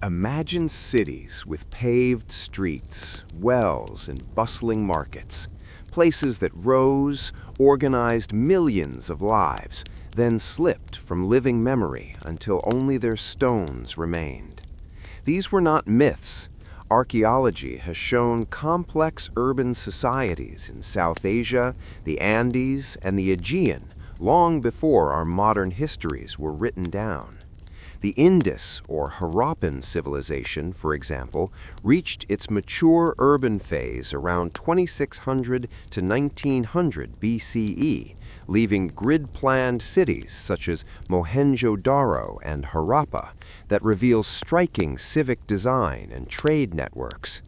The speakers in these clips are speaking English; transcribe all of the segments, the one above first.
Imagine cities with paved streets, wells, and bustling markets, places that rose, organized millions of lives, then slipped from living memory until only their stones remained. These were not myths. Archaeology has shown complex urban societies in South Asia, the Andes, and the Aegean long before our modern histories were written down. The Indus or Harappan civilization, for example, reached its mature urban phase around 2600 to 1900 BCE, leaving grid-planned cities such as Mohenjo-Daro and Harappa that reveal striking civic design and trade networks.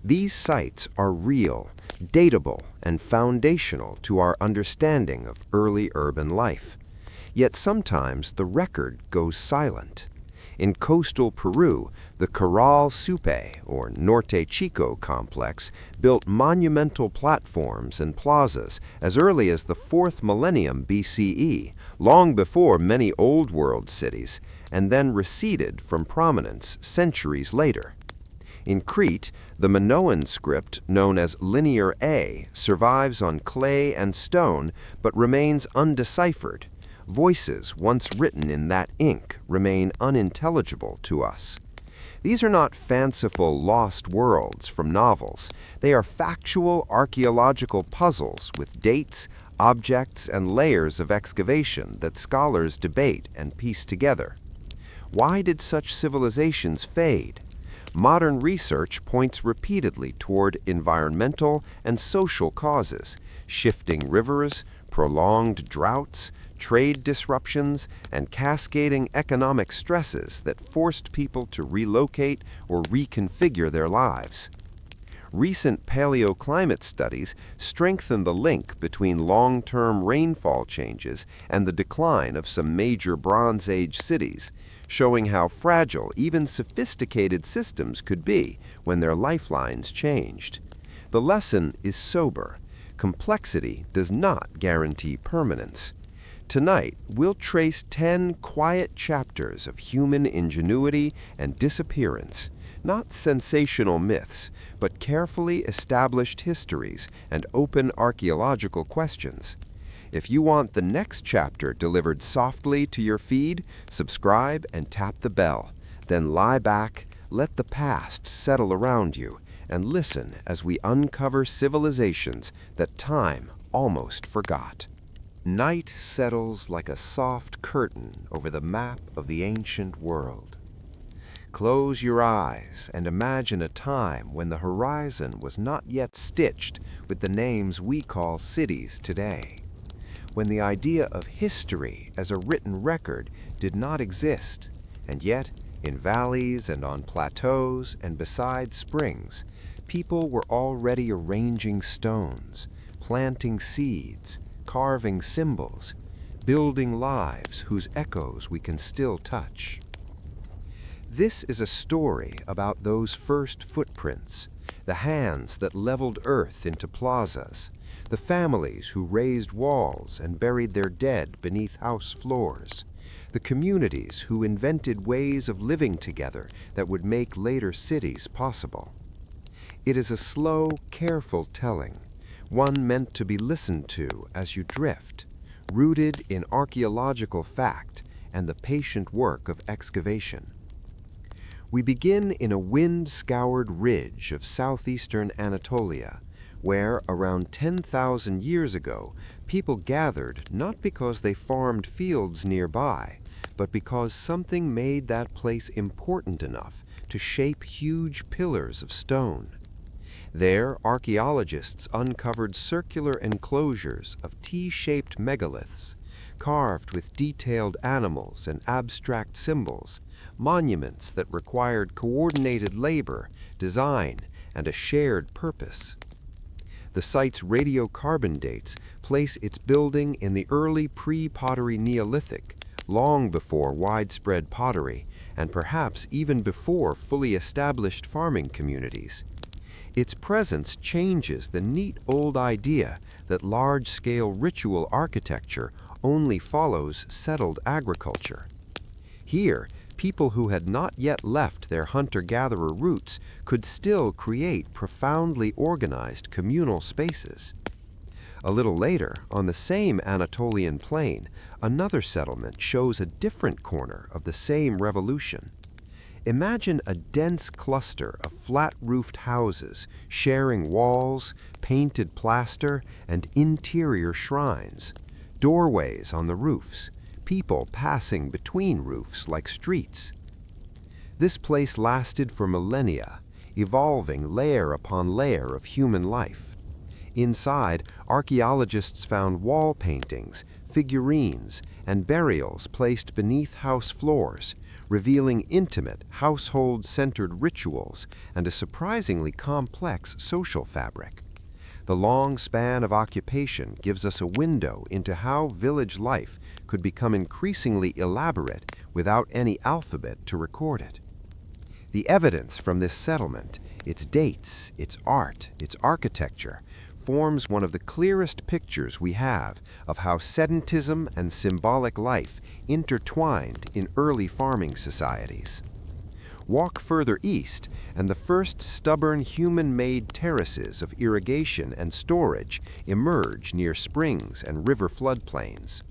These sites are real, datable, and foundational to our understanding of early urban life. Yet sometimes the record goes silent. In coastal Peru, the Corral Supe, or Norte Chico complex, built monumental platforms and plazas as early as the 4th millennium BCE, long before many Old World cities, and then receded from prominence centuries later. In Crete, the Minoan script, known as Linear A, survives on clay and stone but remains undeciphered. Voices once written in that ink remain unintelligible to us. These are not fanciful lost worlds from novels. They are factual archaeological puzzles with dates, objects, and layers of excavation that scholars debate and piece together. Why did such civilizations fade? Modern research points repeatedly toward environmental and social causes: shifting rivers, prolonged droughts, trade disruptions, and cascading economic stresses that forced people to relocate or reconfigure their lives. Recent paleoclimate studies strengthen the link between long-term rainfall changes and the decline of some major Bronze Age cities, showing how fragile even sophisticated systems could be when their lifelines changed. The lesson is sober. Complexity does not guarantee permanence. Tonight, we'll trace 10 quiet chapters of human ingenuity and disappearance, not sensational myths, but carefully established histories and open archaeological questions. If you want the next chapter delivered softly to your feed, subscribe and tap the bell. Then lie back, let the past settle around you, and listen as we uncover civilizations that time almost forgot. Night settles like a soft curtain over the map of the ancient world. Close your eyes and imagine a time when the horizon was not yet stitched with the names we call cities today, when the idea of history as a written record did not exist, and yet, in valleys and on plateaus and beside springs, people were already arranging stones, planting seeds, carving symbols, building lives whose echoes we can still touch. This is a story about those first footprints, the hands that leveled earth into plazas, the families who raised walls and buried their dead beneath house floors, the communities who invented ways of living together that would make later cities possible. It is a slow, careful telling, one meant to be listened to as you drift, rooted in archaeological fact and the patient work of excavation. We begin in a wind-scoured ridge of southeastern Anatolia, where, around 10,000 years ago, people gathered not because they farmed fields nearby, but because something made that place important enough to shape huge pillars of stone. There, archaeologists uncovered circular enclosures of T-shaped megaliths, carved with detailed animals and abstract symbols, monuments that required coordinated labor, design, and a shared purpose. The site's radiocarbon dates place its building in the early pre-pottery Neolithic, long before widespread pottery, and perhaps even before fully established farming communities. Its presence changes the neat old idea that large-scale ritual architecture only follows settled agriculture. Here, people who had not yet left their hunter-gatherer roots could still create profoundly organized communal spaces. A little later, on the same Anatolian plain, another settlement shows a different corner of the same revolution. Imagine a dense cluster of flat-roofed houses sharing walls, painted plaster, and interior shrines, doorways on the roofs, people passing between roofs like streets. This place lasted for millennia, evolving layer upon layer of human life. Inside, archaeologists found wall paintings, figurines, and burials placed beneath house floors, revealing intimate, household-centered rituals and a surprisingly complex social fabric. The long span of occupation gives us a window into how village life could become increasingly elaborate without any alphabet to record it. The evidence from this settlement, its dates, its art, its architecture, forms one of the clearest pictures we have of how sedentism and symbolic life intertwined in early farming societies. Walk further east, and the first stubborn human-made terraces of irrigation and storage emerge near springs and river floodplains.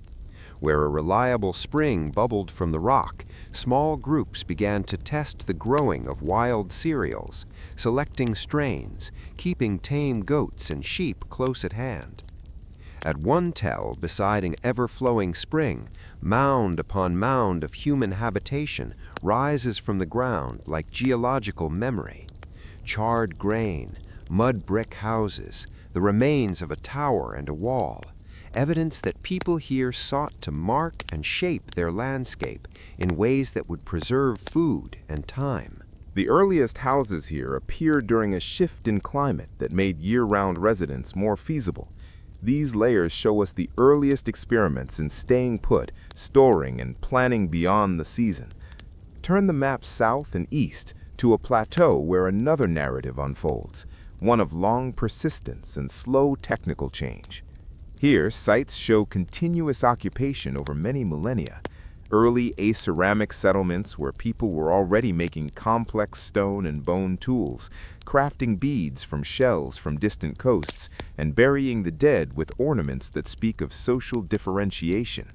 Where a reliable spring bubbled from the rock, small groups began to test the growing of wild cereals, selecting strains, keeping tame goats and sheep close at hand. At one tell beside an ever-flowing spring, mound upon mound of human habitation rises from the ground like geological memory. Charred grain, mud brick houses, the remains of a tower and a wall, evidence that people here sought to mark and shape their landscape in ways that would preserve food and time. The earliest houses here appeared during a shift in climate that made year-round residence more feasible. These layers show us the earliest experiments in staying put, storing, and planning beyond the season. Turn the map south and east to a plateau where another narrative unfolds, one of long persistence and slow technical change. Here, sites show continuous occupation over many millennia. Early aceramic settlements where people were already making complex stone and bone tools, crafting beads from shells from distant coasts, and burying the dead with ornaments that speak of social differentiation.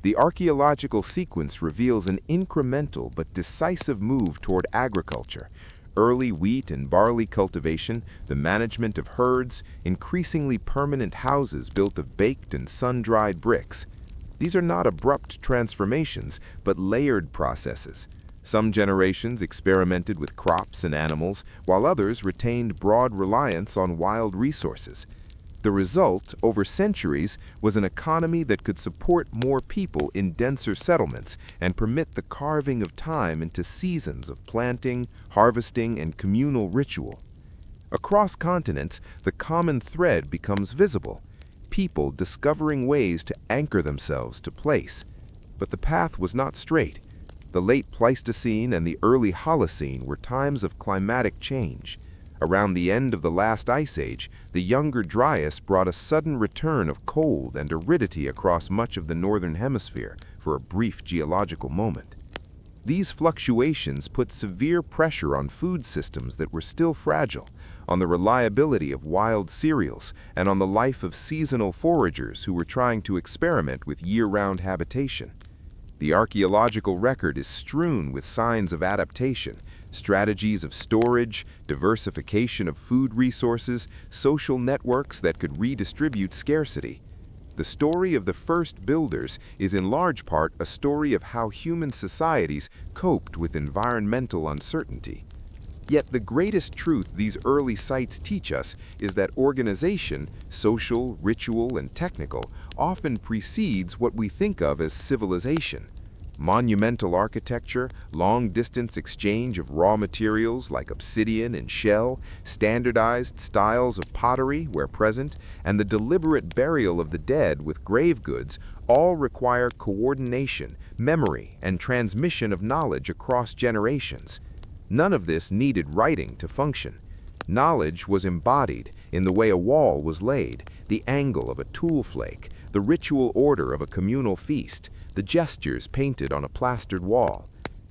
The archaeological sequence reveals an incremental but decisive move toward agriculture. Early wheat and barley cultivation, the management of herds, increasingly permanent houses built of baked and sun-dried bricks. These are not abrupt transformations, but layered processes. Some generations experimented with crops and animals, while others retained broad reliance on wild resources. The result, over centuries, was an economy that could support more people in denser settlements and permit the carving of time into seasons of planting, harvesting, and communal ritual. Across continents, the common thread becomes visible, people discovering ways to anchor themselves to place. But the path was not straight. The late Pleistocene and the early Holocene were times of climatic change. Around the end of the last ice age, the younger Dryas brought a sudden return of cold and aridity across much of the northern hemisphere for a brief geological moment. These fluctuations put severe pressure on food systems that were still fragile, on the reliability of wild cereals, and on the life of seasonal foragers who were trying to experiment with year-round habitation. The archaeological record is strewn with signs of adaptation, strategies of storage, diversification of food resources, social networks that could redistribute scarcity. The story of the first builders is in large part a story of how human societies coped with environmental uncertainty. Yet the greatest truth these early sites teach us is that organization, social, ritual, and technical, often precedes what we think of as civilization. Monumental architecture, long-distance exchange of raw materials like obsidian and shell, standardized styles of pottery where present, and the deliberate burial of the dead with grave goods all require coordination, memory, and transmission of knowledge across generations. None of this needed writing to function. Knowledge was embodied in the way a wall was laid, the angle of a tool flake, the ritual order of a communal feast, the gestures painted on a plastered wall.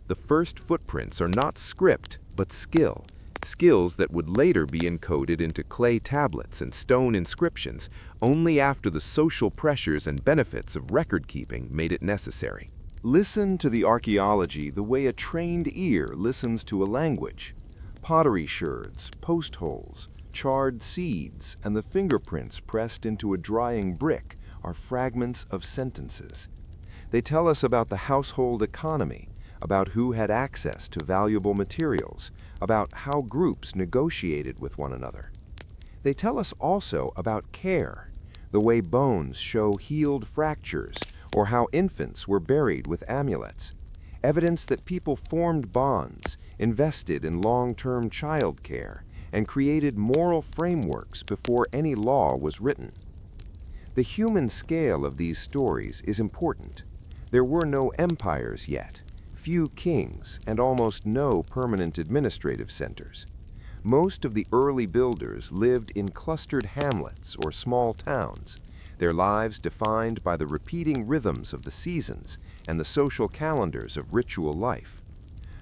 The first footprints are not script, but skill. Skills that would later be encoded into clay tablets and stone inscriptions only after the social pressures and benefits of record-keeping made it necessary. Listen to the archaeology the way a trained ear listens to a language. Pottery sherds, post holes, charred seeds, and the fingerprints pressed into a drying brick are fragments of sentences. They tell us about the household economy, about who had access to valuable materials, about how groups negotiated with one another. They tell us also about care, the way bones show healed fractures, or how infants were buried with amulets, evidence that people formed bonds, invested in long-term child care, and created moral frameworks before any law was written. The human scale of these stories is important. There were no empires yet, few kings, and almost no permanent administrative centers. Most of the early builders lived in clustered hamlets or small towns, their lives defined by the repeating rhythms of the seasons and the social calendars of ritual life.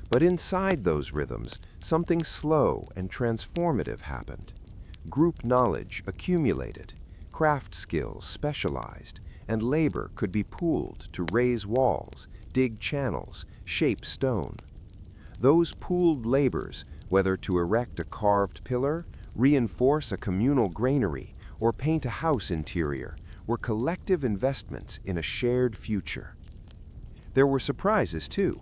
But inside those rhythms, something slow and transformative happened. Group knowledge accumulated, craft skills specialized, and labor could be pooled to raise walls, dig channels, shape stone. Those pooled labors, whether to erect a carved pillar, reinforce a communal granary, or paint a house interior, were collective investments in a shared future. There were surprises, too.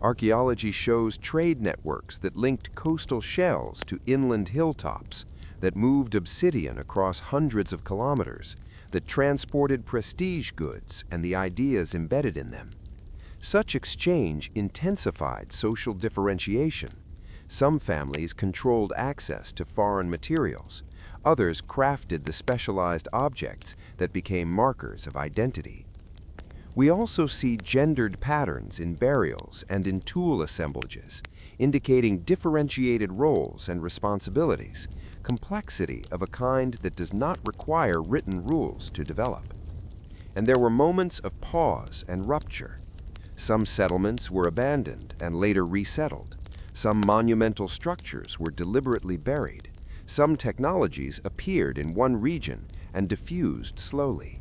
Archaeology shows trade networks that linked coastal shells to inland hilltops, that moved obsidian across hundreds of kilometers, that transported prestige goods and the ideas embedded in them. Such exchange intensified social differentiation. Some families controlled access to foreign materials. Others crafted the specialized objects that became markers of identity. We also see gendered patterns in burials and in tool assemblages, indicating differentiated roles and responsibilities, complexity of a kind that does not require written rules to develop. And there were moments of pause and rupture. Some settlements were abandoned and later resettled. Some monumental structures were deliberately buried. Some technologies appeared in one region and diffused slowly.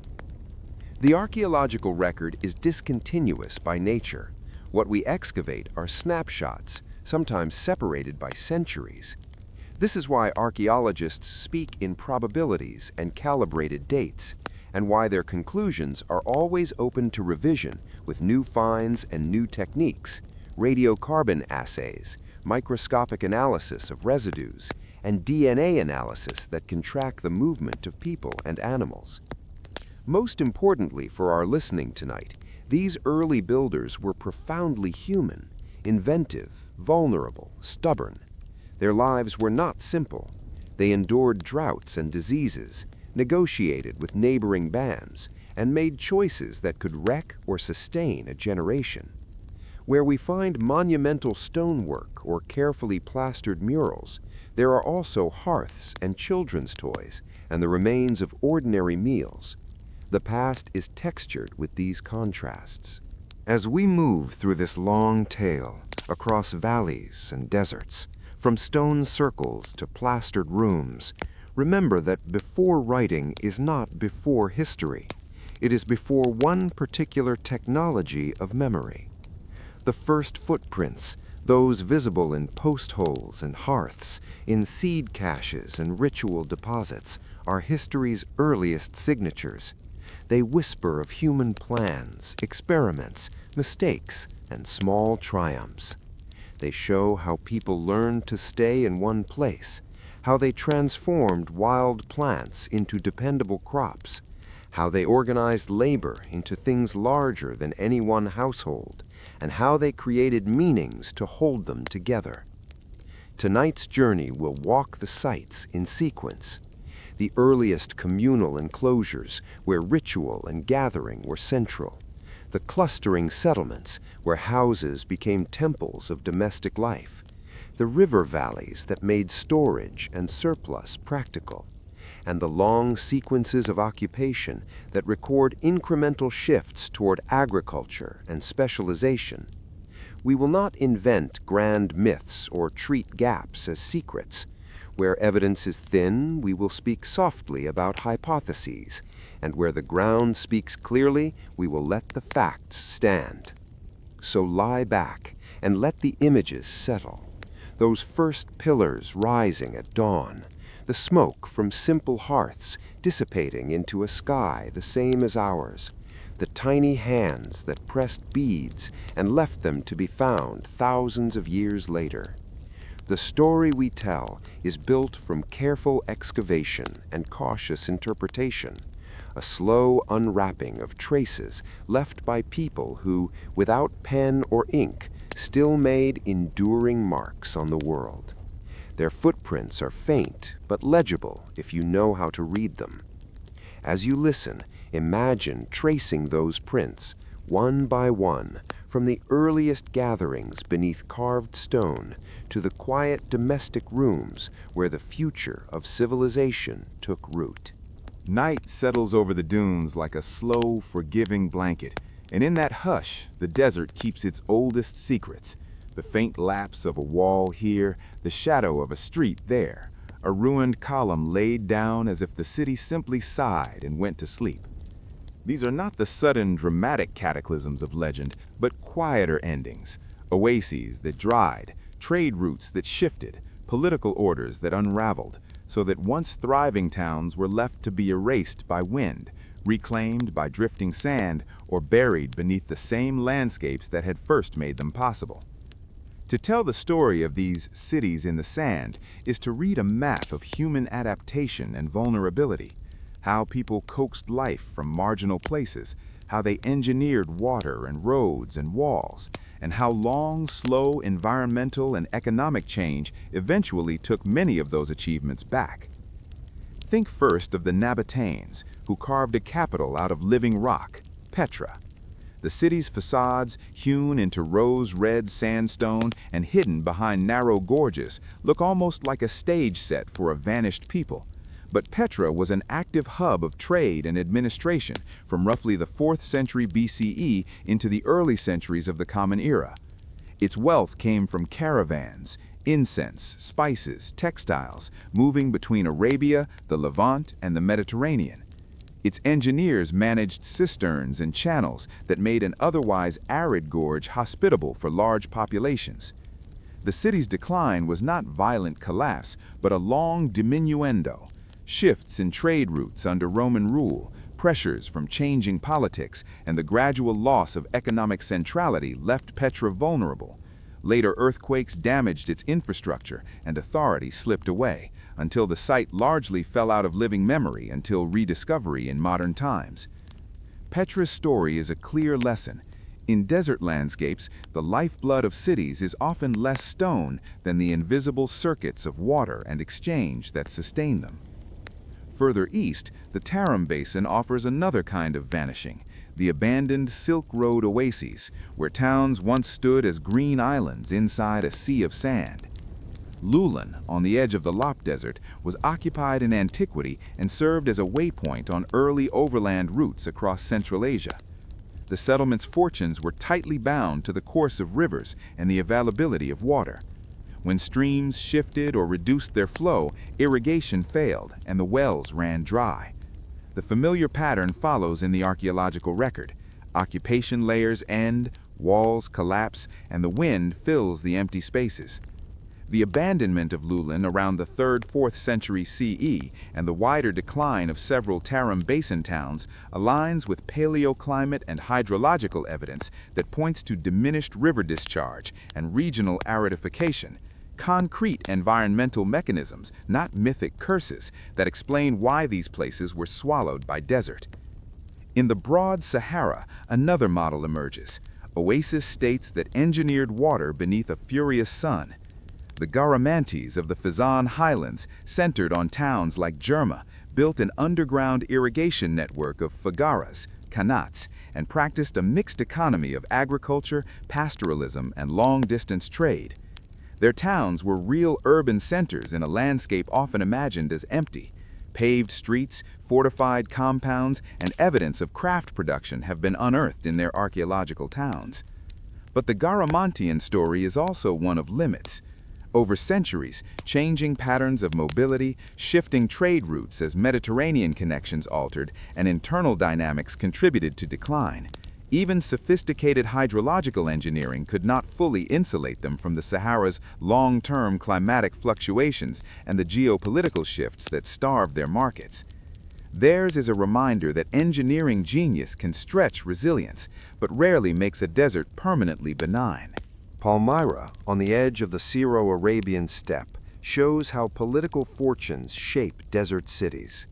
The archaeological record is discontinuous by nature. What we excavate are snapshots, sometimes separated by centuries. This is why archaeologists speak in probabilities and calibrated dates, and why their conclusions are always open to revision with new finds and new techniques, radiocarbon assays, microscopic analysis of residues, and DNA analysis that can track the movement of people and animals. Most importantly for our listening tonight, these early builders were profoundly human, inventive, vulnerable, stubborn. Their lives were not simple. They endured droughts and diseases, negotiated with neighboring bands, and made choices that could wreck or sustain a generation. Where we find monumental stonework or carefully plastered murals, there are also hearths and children's toys and the remains of ordinary meals. The past is textured with these contrasts. As we move through this long tale, across valleys and deserts, from stone circles to plastered rooms, remember that before writing is not before history. It is before one particular technology of memory. The first footprints, those visible in post holes and hearths, in seed caches and ritual deposits, are history's earliest signatures. They whisper of human plans, experiments, mistakes, and small triumphs. They show how people learned to stay in one place, how they transformed wild plants into dependable crops, how they organized labor into things larger than any one household, and how they created meanings to hold them together. Tonight's journey will walk the sites in sequence. The earliest communal enclosures where ritual and gathering were central. The clustering settlements where houses became temples of domestic life. The river valleys that made storage and surplus practical. And the long sequences of occupation that record incremental shifts toward agriculture and specialization. We will not invent grand myths or treat gaps as secrets. Where evidence is thin, we will speak softly about hypotheses, and where the ground speaks clearly, we will let the facts stand. So lie back and let the images settle. Those first pillars rising at dawn, the smoke from simple hearths dissipating into a sky the same as ours, the tiny hands that pressed beads and left them to be found thousands of years later. The story we tell is built from careful excavation and cautious interpretation, a slow unwrapping of traces left by people who, without pen or ink, still made enduring marks on the world. Their footprints are faint but legible if you know how to read them. As you listen, imagine tracing those prints, one by one, from the earliest gatherings beneath carved stone to the quiet domestic rooms where the future of civilization took root. Night settles over the dunes like a slow, forgiving blanket, and in that hush, the desert keeps its oldest secrets. The faint lapse of a wall here, the shadow of a street there, a ruined column laid down as if the city simply sighed and went to sleep. These are not the sudden, dramatic cataclysms of legend, but quieter endings, oases that dried, trade routes that shifted, political orders that unraveled, so that once thriving towns were left to be erased by wind, reclaimed by drifting sand, or buried beneath the same landscapes that had first made them possible. To tell the story of these cities in the sand is to read a map of human adaptation and vulnerability, how people coaxed life from marginal places, how they engineered water and roads and walls, and how long, slow environmental and economic change eventually took many of those achievements back. Think first of the Nabataeans, who carved a capital out of living rock, Petra. The city's facades, hewn into rose-red sandstone and hidden behind narrow gorges, look almost like a stage set for a vanished people. But Petra was an active hub of trade and administration from roughly the 4th century BCE into the early centuries of the Common Era. Its wealth came from caravans, incense, spices, textiles, moving between Arabia, the Levant, and the Mediterranean. Its engineers managed cisterns and channels that made an otherwise arid gorge hospitable for large populations. The city's decline was not violent collapse, but a long diminuendo. Shifts in trade routes under Roman rule, pressures from changing politics, and the gradual loss of economic centrality left Petra vulnerable. Later earthquakes damaged its infrastructure, and authority slipped away, until the site largely fell out of living memory until rediscovery in modern times. Petra's story is a clear lesson. In desert landscapes, the lifeblood of cities is often less stone than the invisible circuits of water and exchange that sustain them. Further east, the Tarim Basin offers another kind of vanishing, the abandoned Silk Road oases, where towns once stood as green islands inside a sea of sand. Lulan, on the edge of the Lop Desert, was occupied in antiquity and served as a waypoint on early overland routes across Central Asia. The settlement's fortunes were tightly bound to the course of rivers and the availability of water. When streams shifted or reduced their flow, irrigation failed and the wells ran dry. The familiar pattern follows in the archaeological record. Occupation layers end, walls collapse, and the wind fills the empty spaces. The abandonment of Lulan around the 3rd–4th century CE and the wider decline of several Tarim Basin towns aligns with paleoclimate and hydrological evidence that points to diminished river discharge and regional aridification, concrete environmental mechanisms, not mythic curses, that explain why these places were swallowed by desert. In the broad Sahara, another model emerges. Oasis states that engineered water beneath a furious sun. The Garamantes of the Fezzan Highlands, centered on towns like Jerma, built an underground irrigation network of fagaras, kanats, and practiced a mixed economy of agriculture, pastoralism, and long-distance trade. Their towns were real urban centers in a landscape often imagined as empty. Paved streets, fortified compounds, and evidence of craft production have been unearthed in their archaeological towns. But the Garamantian story is also one of limits. Over centuries, changing patterns of mobility, shifting trade routes as Mediterranean connections altered, and internal dynamics contributed to decline. Even sophisticated hydrological engineering could not fully insulate them from the Sahara's long-term climatic fluctuations and the geopolitical shifts that starved their markets. Theirs is a reminder that engineering genius can stretch resilience, but rarely makes a desert permanently benign. Palmyra, on the edge of the Syro-Arabian steppe, shows how political fortunes shape desert cities.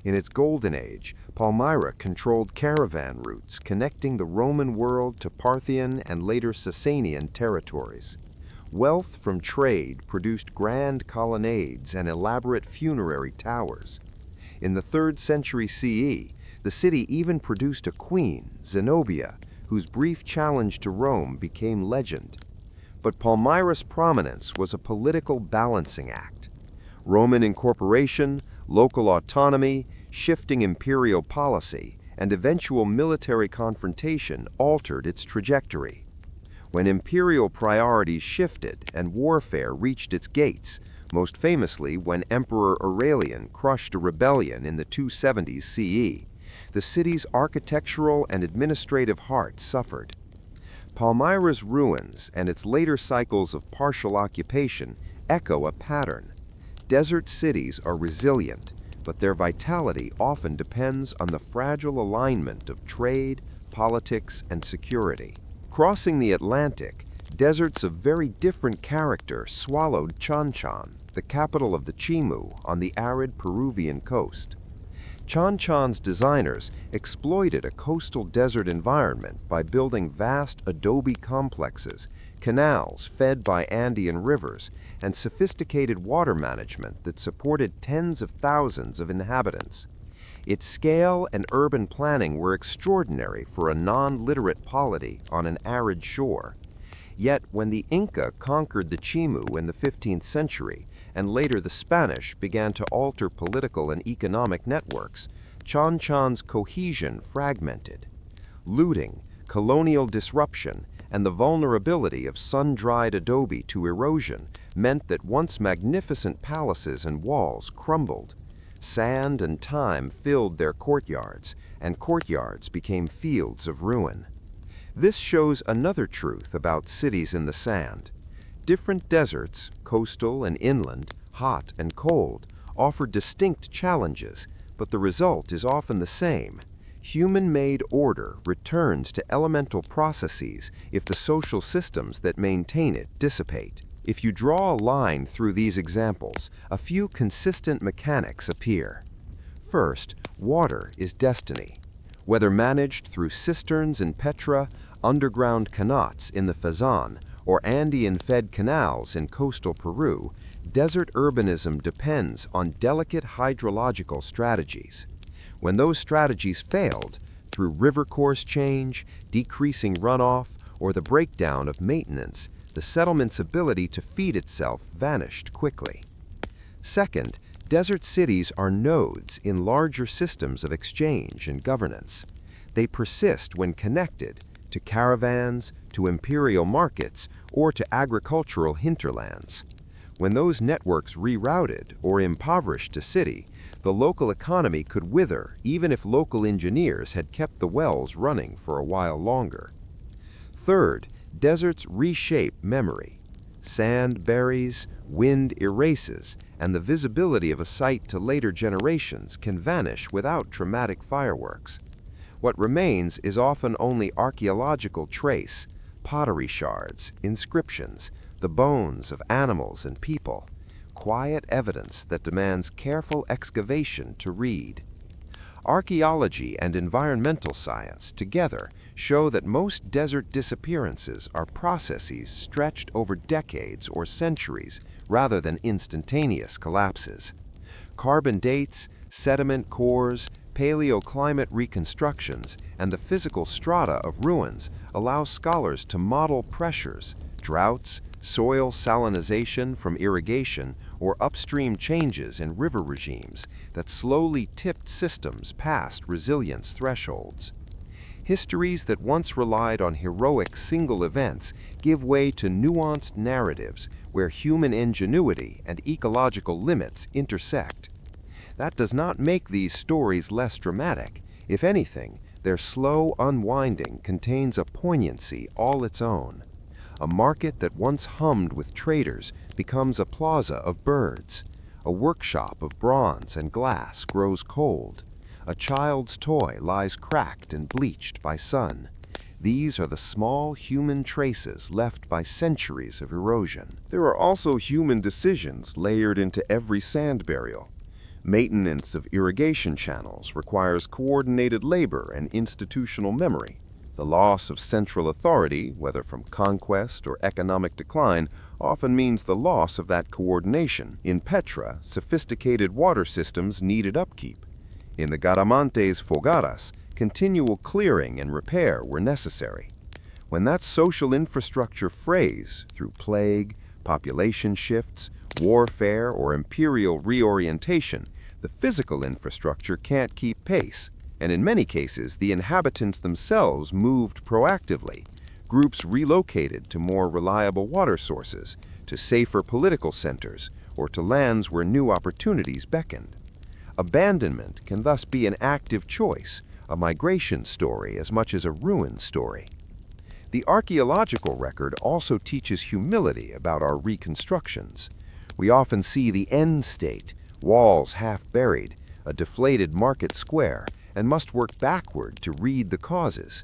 In its golden age, Palmyra controlled caravan routes connecting the Roman world to Parthian and later Sasanian territories. Wealth from trade produced grand colonnades and elaborate funerary towers. In the 3rd century CE, the city even produced a queen, Zenobia, whose brief challenge to Rome became legend. But Palmyra's prominence was a political balancing act. Roman incorporation, local autonomy, shifting imperial policy, and eventual military confrontation altered its trajectory. When imperial priorities shifted and warfare reached its gates, most famously when Emperor Aurelian crushed a rebellion in the 270s CE, the city's architectural and administrative heart suffered. Palmyra's ruins and its later cycles of partial occupation echo a pattern. Desert cities are resilient, but their vitality often depends on the fragile alignment of trade, politics, and security. Crossing the Atlantic, deserts of very different character swallowed Chanchan, the capital of the Chimu, on the arid Peruvian coast. Chanchan's designers exploited a coastal desert environment by building vast adobe complexes, canals fed by Andean rivers, and sophisticated water management that supported tens of thousands of inhabitants. Its scale and urban planning were extraordinary for a non-literate polity on an arid shore. Yet when the Inca conquered the Chimu in the 15th century, and later the Spanish began to alter political and economic networks, Chanchan's cohesion fragmented. Looting, colonial disruption, and the vulnerability of sun-dried adobe to erosion meant that once magnificent palaces and walls crumbled. Sand and time filled their courtyards, and courtyards became fields of ruin. This shows another truth about cities in the sand. Different deserts, coastal and inland, hot and cold, offer distinct challenges, but the result is often the same. Human-made order returns to elemental processes if the social systems that maintain it dissipate. If you draw a line through these examples, a few consistent mechanics appear. First, water is destiny. Whether managed through cisterns in Petra, underground qanats in the Fezzan, or Andean-fed canals in coastal Peru, desert urbanism depends on delicate hydrological strategies. When those strategies failed, through river course change, decreasing runoff, or the breakdown of maintenance, the settlement's ability to feed itself vanished quickly. Second, desert cities are nodes in larger systems of exchange and governance. They persist when connected to caravans, to imperial markets, or to agricultural hinterlands. When those networks rerouted or impoverished a city, the local economy could wither even if local engineers had kept the wells running for a while longer. Third, deserts reshape memory. Sand buries, wind erases, and the visibility of a site to later generations can vanish without traumatic fireworks. What remains is often only archaeological trace, pottery shards, inscriptions, the bones of animals and people, quiet evidence that demands careful excavation to read. Archaeology and environmental science together show that most desert disappearances are processes stretched over decades or centuries rather than instantaneous collapses. Carbon dates, sediment cores, paleoclimate reconstructions, and the physical strata of ruins allow scholars to model pressures, droughts, soil salinization from irrigation, or upstream changes in river regimes that slowly tipped systems past resilience thresholds. Histories that once relied on heroic single events give way to nuanced narratives where human ingenuity and ecological limits intersect. That does not make these stories less dramatic. If anything, their slow unwinding contains a poignancy all its own. A market that once hummed with traders becomes a plaza of birds. A workshop of bronze and glass grows cold. A child's toy lies cracked and bleached by sun. These are the small human traces left by centuries of erosion. There are also human decisions layered into every sand burial. Maintenance of irrigation channels requires coordinated labor and institutional memory. The loss of central authority, whether from conquest or economic decline, often means the loss of that coordination. In Petra, sophisticated water systems needed upkeep. In the Garamantes Fogaras, continual clearing and repair were necessary. When that social infrastructure frays through plague, population shifts, warfare, or imperial reorientation, the physical infrastructure can't keep pace, and in many cases, the inhabitants themselves moved proactively. Groups relocated to more reliable water sources, to safer political centers, or to lands where new opportunities beckoned. Abandonment can thus be an active choice, a migration story as much as a ruin story. The archaeological record also teaches humility about our reconstructions. We often see the end state, walls half buried, a deflated market square, and must work backward to read the causes.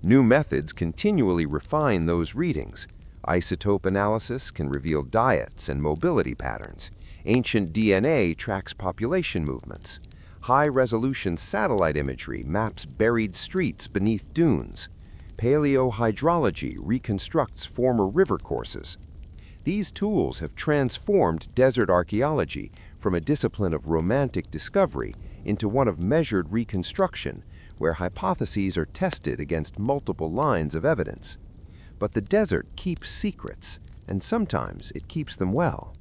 New methods continually refine those readings. Isotope analysis can reveal diets and mobility patterns. Ancient DNA tracks population movements. High-resolution satellite imagery maps buried streets beneath dunes. Paleohydrology reconstructs former river courses. These tools have transformed desert archaeology from a discipline of romantic discovery into one of measured reconstruction, where hypotheses are tested against multiple lines of evidence. But the desert keeps secrets, and sometimes it keeps them well.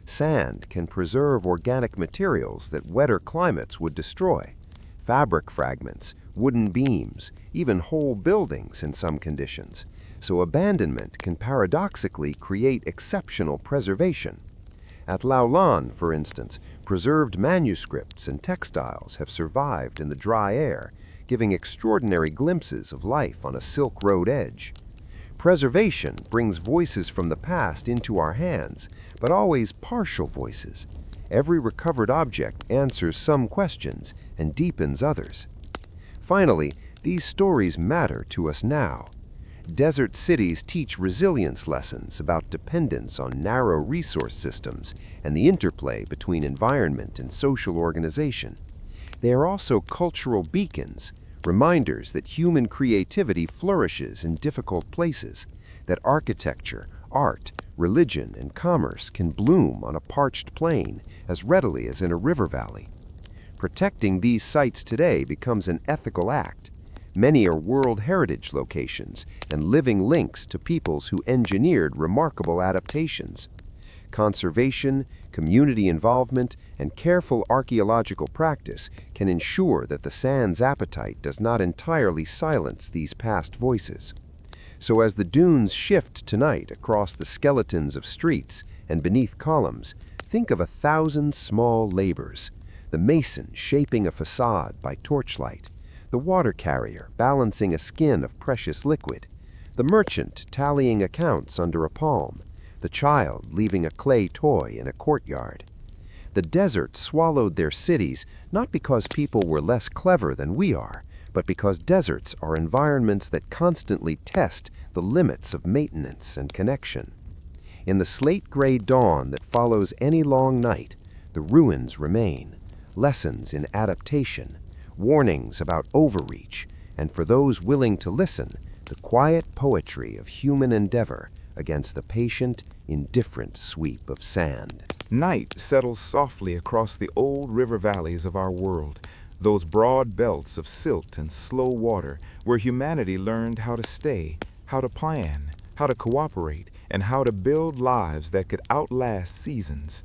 Sand can preserve organic materials that wetter climates would destroy. Fabric fragments, wooden beams, even whole buildings in some conditions. So abandonment can paradoxically create exceptional preservation. At Laolan, for instance, preserved manuscripts and textiles have survived in the dry air, giving extraordinary glimpses of life on a Silk Road edge. Preservation brings voices from the past into our hands, but always partial voices. Every recovered object answers some questions and deepens others. Finally, these stories matter to us now. Desert cities teach resilience lessons about dependence on narrow resource systems and the interplay between environment and social organization. They are also cultural beacons, reminders that human creativity flourishes in difficult places, that architecture, art, religion, and commerce can bloom on a parched plain as readily as in a river valley. Protecting these sites today becomes an ethical act. Many are World Heritage locations and living links to peoples who engineered remarkable adaptations. Conservation, community involvement, and careful archaeological practice can ensure that the sand's appetite does not entirely silence these past voices. So as the dunes shift tonight across the skeletons of streets and beneath columns, think of 1,000 small labors. The mason shaping a facade by torchlight, the water carrier balancing a skin of precious liquid, the merchant tallying accounts under a palm, the child leaving a clay toy in a courtyard. The desert swallowed their cities not because people were less clever than we are, but because deserts are environments that constantly test the limits of maintenance and connection. In the slate-gray dawn that follows any long night, the ruins remain, lessons in adaptation, warnings about overreach, and for those willing to listen, the quiet poetry of human endeavor against the patient, indifferent sweep of sand. Night settles softly across the old river valleys of our world, those broad belts of silt and slow water where humanity learned how to stay, how to plan, how to cooperate, and how to build lives that could outlast seasons.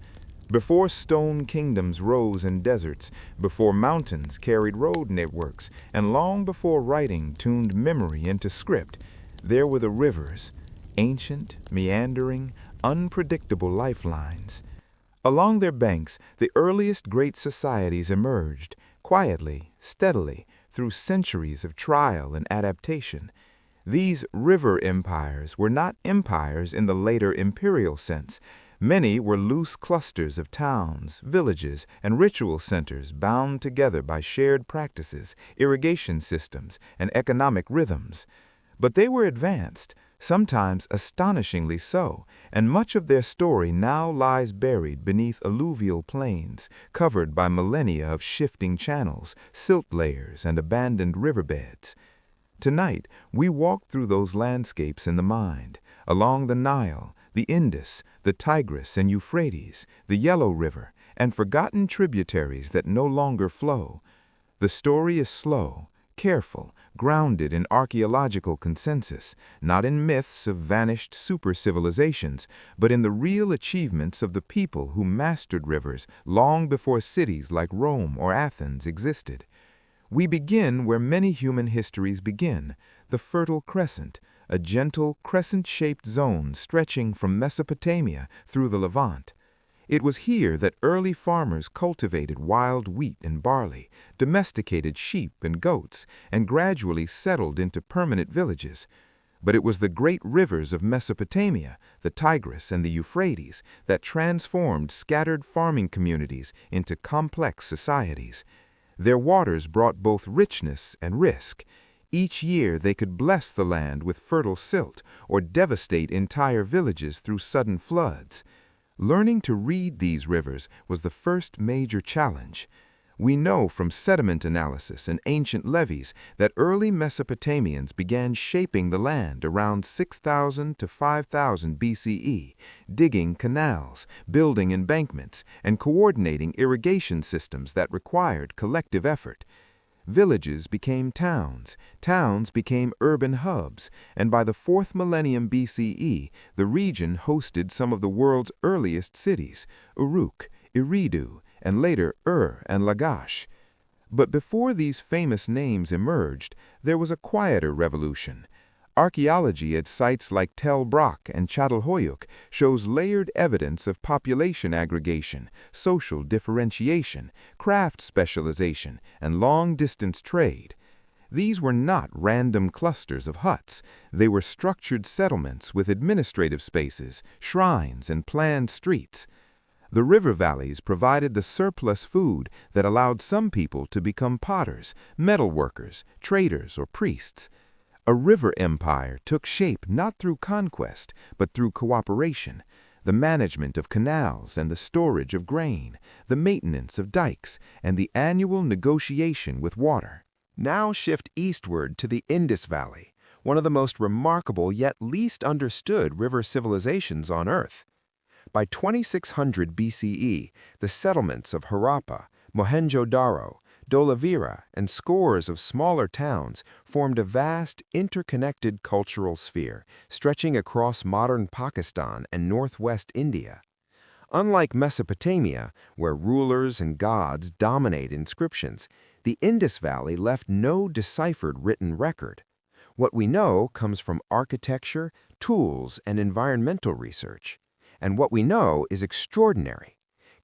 Before stone kingdoms rose in deserts, before mountains carried road networks, and long before writing tuned memory into script, there were the rivers, ancient, meandering, unpredictable lifelines. Along their banks, the earliest great societies emerged, quietly, steadily, through centuries of trial and adaptation. These river empires were not empires in the later imperial sense. Many were loose clusters of towns, villages, and ritual centers bound together by shared practices, irrigation systems, and economic rhythms. But they were advanced, sometimes astonishingly so, and much of their story now lies buried beneath alluvial plains, covered by millennia of shifting channels, silt layers, and abandoned riverbeds. Tonight, we walk through those landscapes in the mind, along the Nile, the Indus, the Tigris and Euphrates, the Yellow River, and forgotten tributaries that no longer flow. The story is slow, careful, grounded in archaeological consensus, not in myths of vanished super-civilizations, but in the real achievements of the people who mastered rivers long before cities like Rome or Athens existed. We begin where many human histories begin, the Fertile Crescent, a gentle, crescent-shaped zone stretching from Mesopotamia through the Levant. It was here that early farmers cultivated wild wheat and barley, domesticated sheep and goats, and gradually settled into permanent villages. But it was the great rivers of Mesopotamia, the Tigris and the Euphrates, that transformed scattered farming communities into complex societies. Their waters brought both richness and risk. Each year they could bless the land with fertile silt or devastate entire villages through sudden floods. Learning to read these rivers was the first major challenge. We know from sediment analysis and ancient levees that early Mesopotamians began shaping the land around 6,000 to 5,000 BCE, digging canals, building embankments, and coordinating irrigation systems that required collective effort. Villages became towns, towns became urban hubs, and by the 4th millennium BCE, the region hosted some of the world's earliest cities, Uruk, Eridu, and later and Lagash. But before these famous names emerged, there was a quieter revolution. Archaeology at sites like Tel Brak and Çatalhöyük shows layered evidence of population aggregation, social differentiation, craft specialization, and long-distance trade. These were not random clusters of huts. They were structured settlements with administrative spaces, shrines, and planned streets. The river valleys provided the surplus food that allowed some people to become potters, metal workers, traders, or priests. A river empire took shape not through conquest, but through cooperation, the management of canals and the storage of grain, the maintenance of dikes, and the annual negotiation with water. Now shift eastward to the Indus Valley, one of the most remarkable yet least understood river civilizations on Earth. By 2600 BCE, the settlements of Harappa, Mohenjo-Daro, Dholavira, and scores of smaller towns formed a vast, interconnected cultural sphere stretching across modern Pakistan and northwest India. Unlike Mesopotamia, where rulers and gods dominate inscriptions, the Indus Valley left no deciphered written record. What we know comes from architecture, tools, and environmental research. And what we know is extraordinary.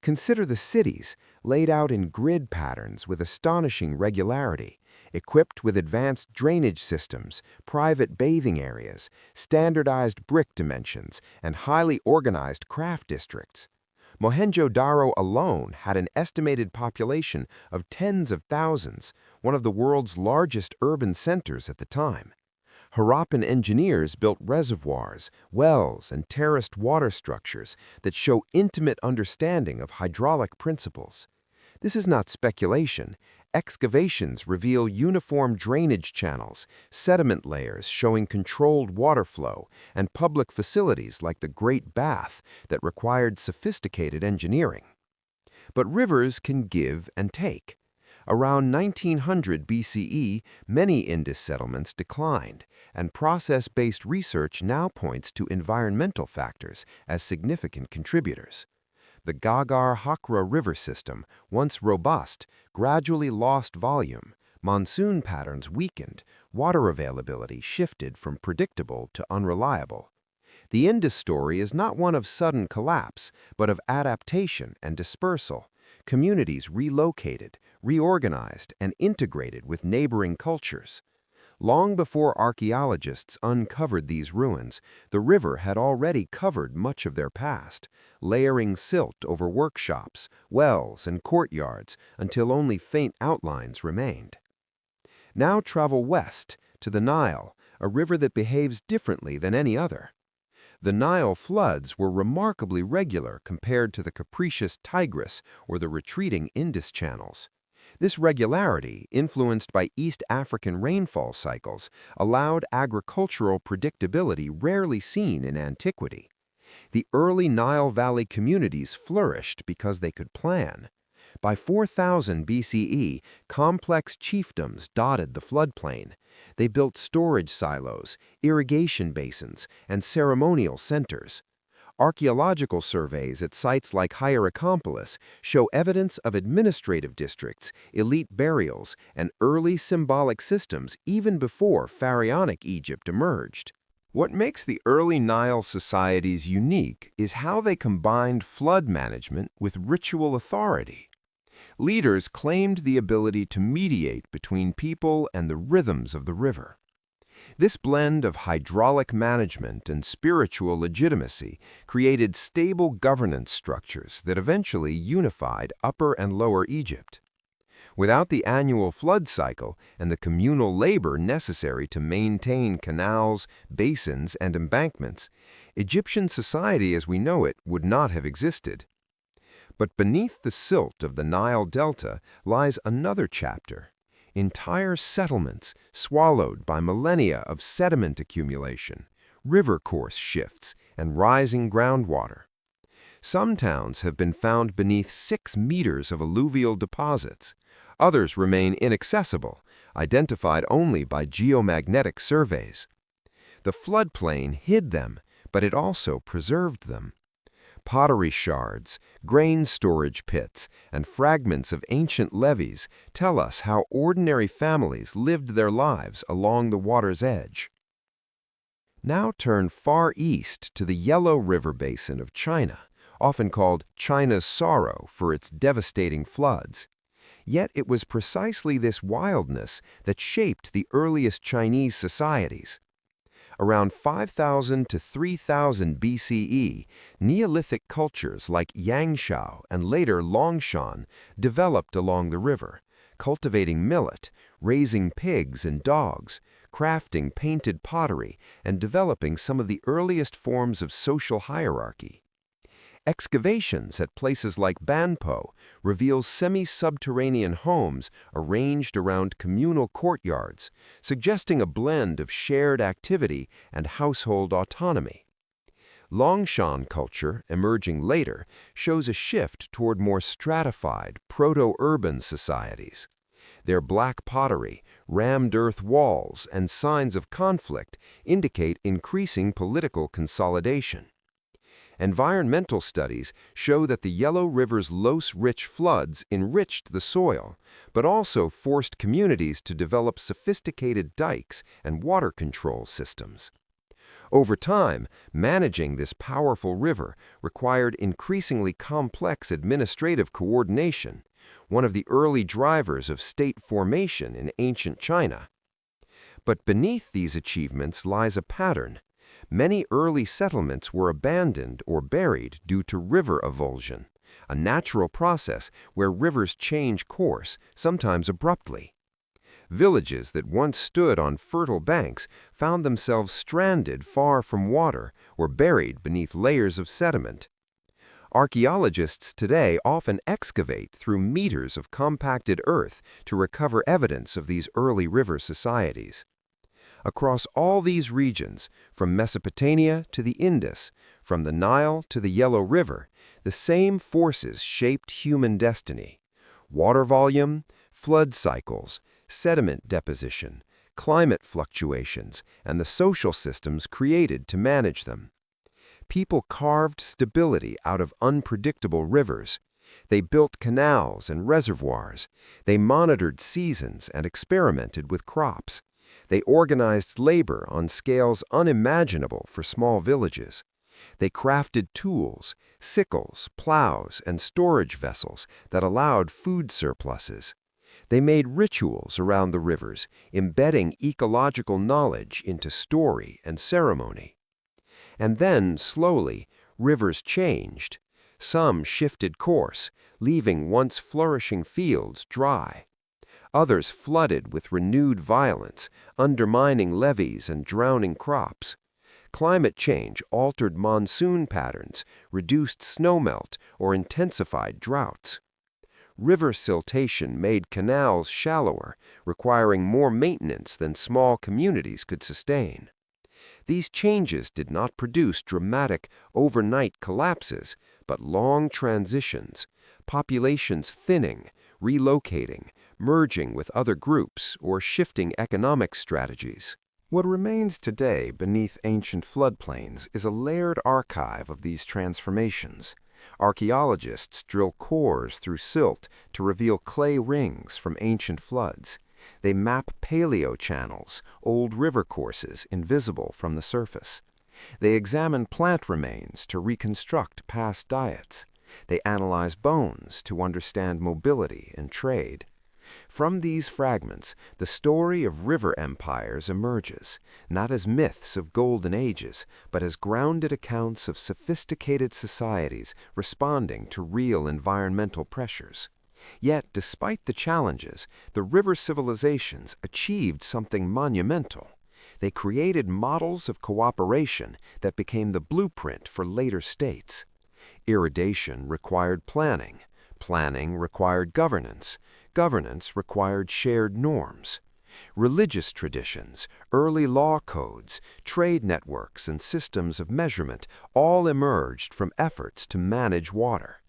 Consider the cities, laid out in grid patterns with astonishing regularity, equipped with advanced drainage systems, private bathing areas, standardized brick dimensions, and highly organized craft districts. Mohenjo-Daro alone had an estimated population of tens of thousands, one of the world's largest urban centers at the time. Harappan engineers built reservoirs, wells, and terraced water structures that show intimate understanding of hydraulic principles. This is not speculation. Excavations reveal uniform drainage channels, sediment layers showing controlled water flow, and public facilities like the Great Bath that required sophisticated engineering. But rivers can give and take. Around 1900 BCE, many Indus settlements declined, and process-based research now points to environmental factors as significant contributors. The Gagar-Hakra river system, once robust, gradually lost volume. Monsoon patterns weakened. Water availability shifted from predictable to unreliable. The Indus story is not one of sudden collapse, but of adaptation and dispersal. Communities relocated, reorganized, and integrated with neighboring cultures. Long before archaeologists uncovered these ruins, the river had already covered much of their past, layering silt over workshops, wells, and courtyards until only faint outlines remained. Now travel west, to the Nile, a river that behaves differently than any other. The Nile floods were remarkably regular compared to the capricious Tigris or the retreating Indus channels. This regularity, influenced by East African rainfall cycles, allowed agricultural predictability rarely seen in antiquity. The early Nile Valley communities flourished because they could plan. By 4000 BCE, complex chiefdoms dotted the floodplain. They built storage silos, irrigation basins, and ceremonial centers. Archaeological surveys at sites like Hierakonpolis show evidence of administrative districts, elite burials, and early symbolic systems even before pharaonic Egypt emerged. What makes the early Nile societies unique is how they combined flood management with ritual authority. Leaders claimed the ability to mediate between people and the rhythms of the river. This blend of hydraulic management and spiritual legitimacy created stable governance structures that eventually unified Upper and Lower Egypt. Without the annual flood cycle and the communal labor necessary to maintain canals, basins, and embankments, Egyptian society as we know it would not have existed. But beneath the silt of the Nile Delta lies another chapter. Entire settlements swallowed by millennia of sediment accumulation, river course shifts, and rising groundwater. Some towns have been found beneath 6 meters of alluvial deposits. Others remain inaccessible, identified only by geomagnetic surveys. The floodplain hid them, but it also preserved them. Pottery shards, grain storage pits, and fragments of ancient levees tell us how ordinary families lived their lives along the water's edge. Now turn far east to the Yellow River Basin of China, often called China's Sorrow for its devastating floods. Yet it was precisely this wildness that shaped the earliest Chinese societies. Around 5000 to 3000 BCE, Neolithic cultures like Yangshao and later Longshan developed along the river, cultivating millet, raising pigs and dogs, crafting painted pottery, and developing some of the earliest forms of social hierarchy. Excavations at places like Banpo reveal semi-subterranean homes arranged around communal courtyards, suggesting a blend of shared activity and household autonomy. Longshan culture, emerging later, shows a shift toward more stratified, proto-urban societies. Their black pottery, rammed earth walls, and signs of conflict indicate increasing political consolidation. Environmental studies show that the Yellow River's loess-rich floods enriched the soil, but also forced communities to develop sophisticated dikes and water control systems. Over time, managing this powerful river required increasingly complex administrative coordination, one of the early drivers of state formation in ancient China. But beneath these achievements lies a pattern. Many early settlements were abandoned or buried due to river avulsion, a natural process where rivers change course, sometimes abruptly. Villages that once stood on fertile banks found themselves stranded far from water or buried beneath layers of sediment. Archaeologists today often excavate through meters of compacted earth to recover evidence of these early river societies. Across all these regions, from Mesopotamia to the Indus, from the Nile to the Yellow River, the same forces shaped human destiny. Water volume, flood cycles, sediment deposition, climate fluctuations, and the social systems created to manage them. People carved stability out of unpredictable rivers. They built canals and reservoirs. They monitored seasons and experimented with crops. They organized labor on scales unimaginable for small villages. They crafted tools, sickles, plows, and storage vessels that allowed food surpluses. They made rituals around the rivers, embedding ecological knowledge into story and ceremony. And then, slowly, rivers changed. Some shifted course, leaving once flourishing fields dry. Others flooded with renewed violence, undermining levees and drowning crops. Climate change altered monsoon patterns, reduced snowmelt, or intensified droughts. River siltation made canals shallower, requiring more maintenance than small communities could sustain. These changes did not produce dramatic, overnight collapses, but long transitions, populations thinning, relocating, merging with other groups, or shifting economic strategies. What remains today beneath ancient floodplains is a layered archive of these transformations. Archaeologists drill cores through silt to reveal clay rings from ancient floods. They map paleo-channels, old river courses invisible from the surface. They examine plant remains to reconstruct past diets. They analyze bones to understand mobility and trade. From these fragments, the story of river empires emerges, not as myths of golden ages, but as grounded accounts of sophisticated societies responding to real environmental pressures. Yet, despite the challenges, the river civilizations achieved something monumental. They created models of cooperation that became the blueprint for later states. Irrigation required planning. Planning required governance. Governance required shared norms. Religious traditions, early law codes, trade networks, and systems of measurement all emerged from efforts to manage water.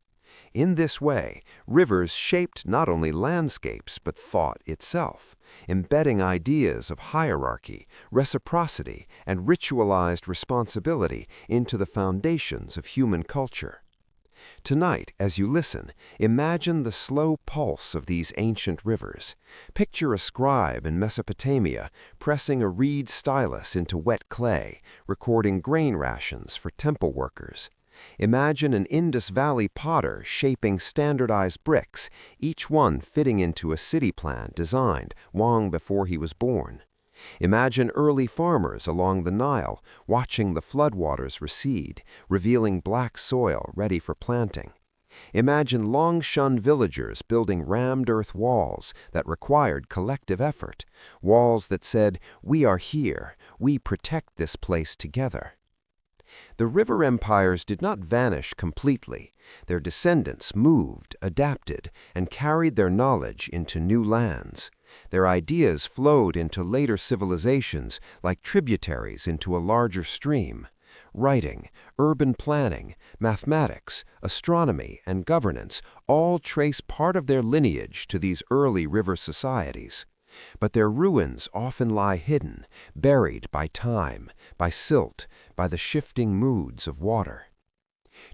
In this way, rivers shaped not only landscapes but thought itself, embedding ideas of hierarchy, reciprocity, and ritualized responsibility into the foundations of human culture. Tonight, as you listen, imagine the slow pulse of these ancient rivers. Picture a scribe in Mesopotamia pressing a reed stylus into wet clay, recording grain rations for temple workers. Imagine an Indus Valley potter shaping standardized bricks, each one fitting into a city plan designed long before he was born. Imagine early farmers along the Nile watching the floodwaters recede, revealing black soil ready for planting. Imagine long-shunned villagers building rammed earth walls that required collective effort, walls that said, "We are here, we protect this place together." The river empires did not vanish completely. Their descendants moved, adapted, and carried their knowledge into new lands. Their ideas flowed into later civilizations like tributaries into a larger stream. Writing, urban planning, mathematics, astronomy, and governance all trace part of their lineage to these early river societies. But their ruins often lie hidden, buried by time, by silt, by the shifting moods of water.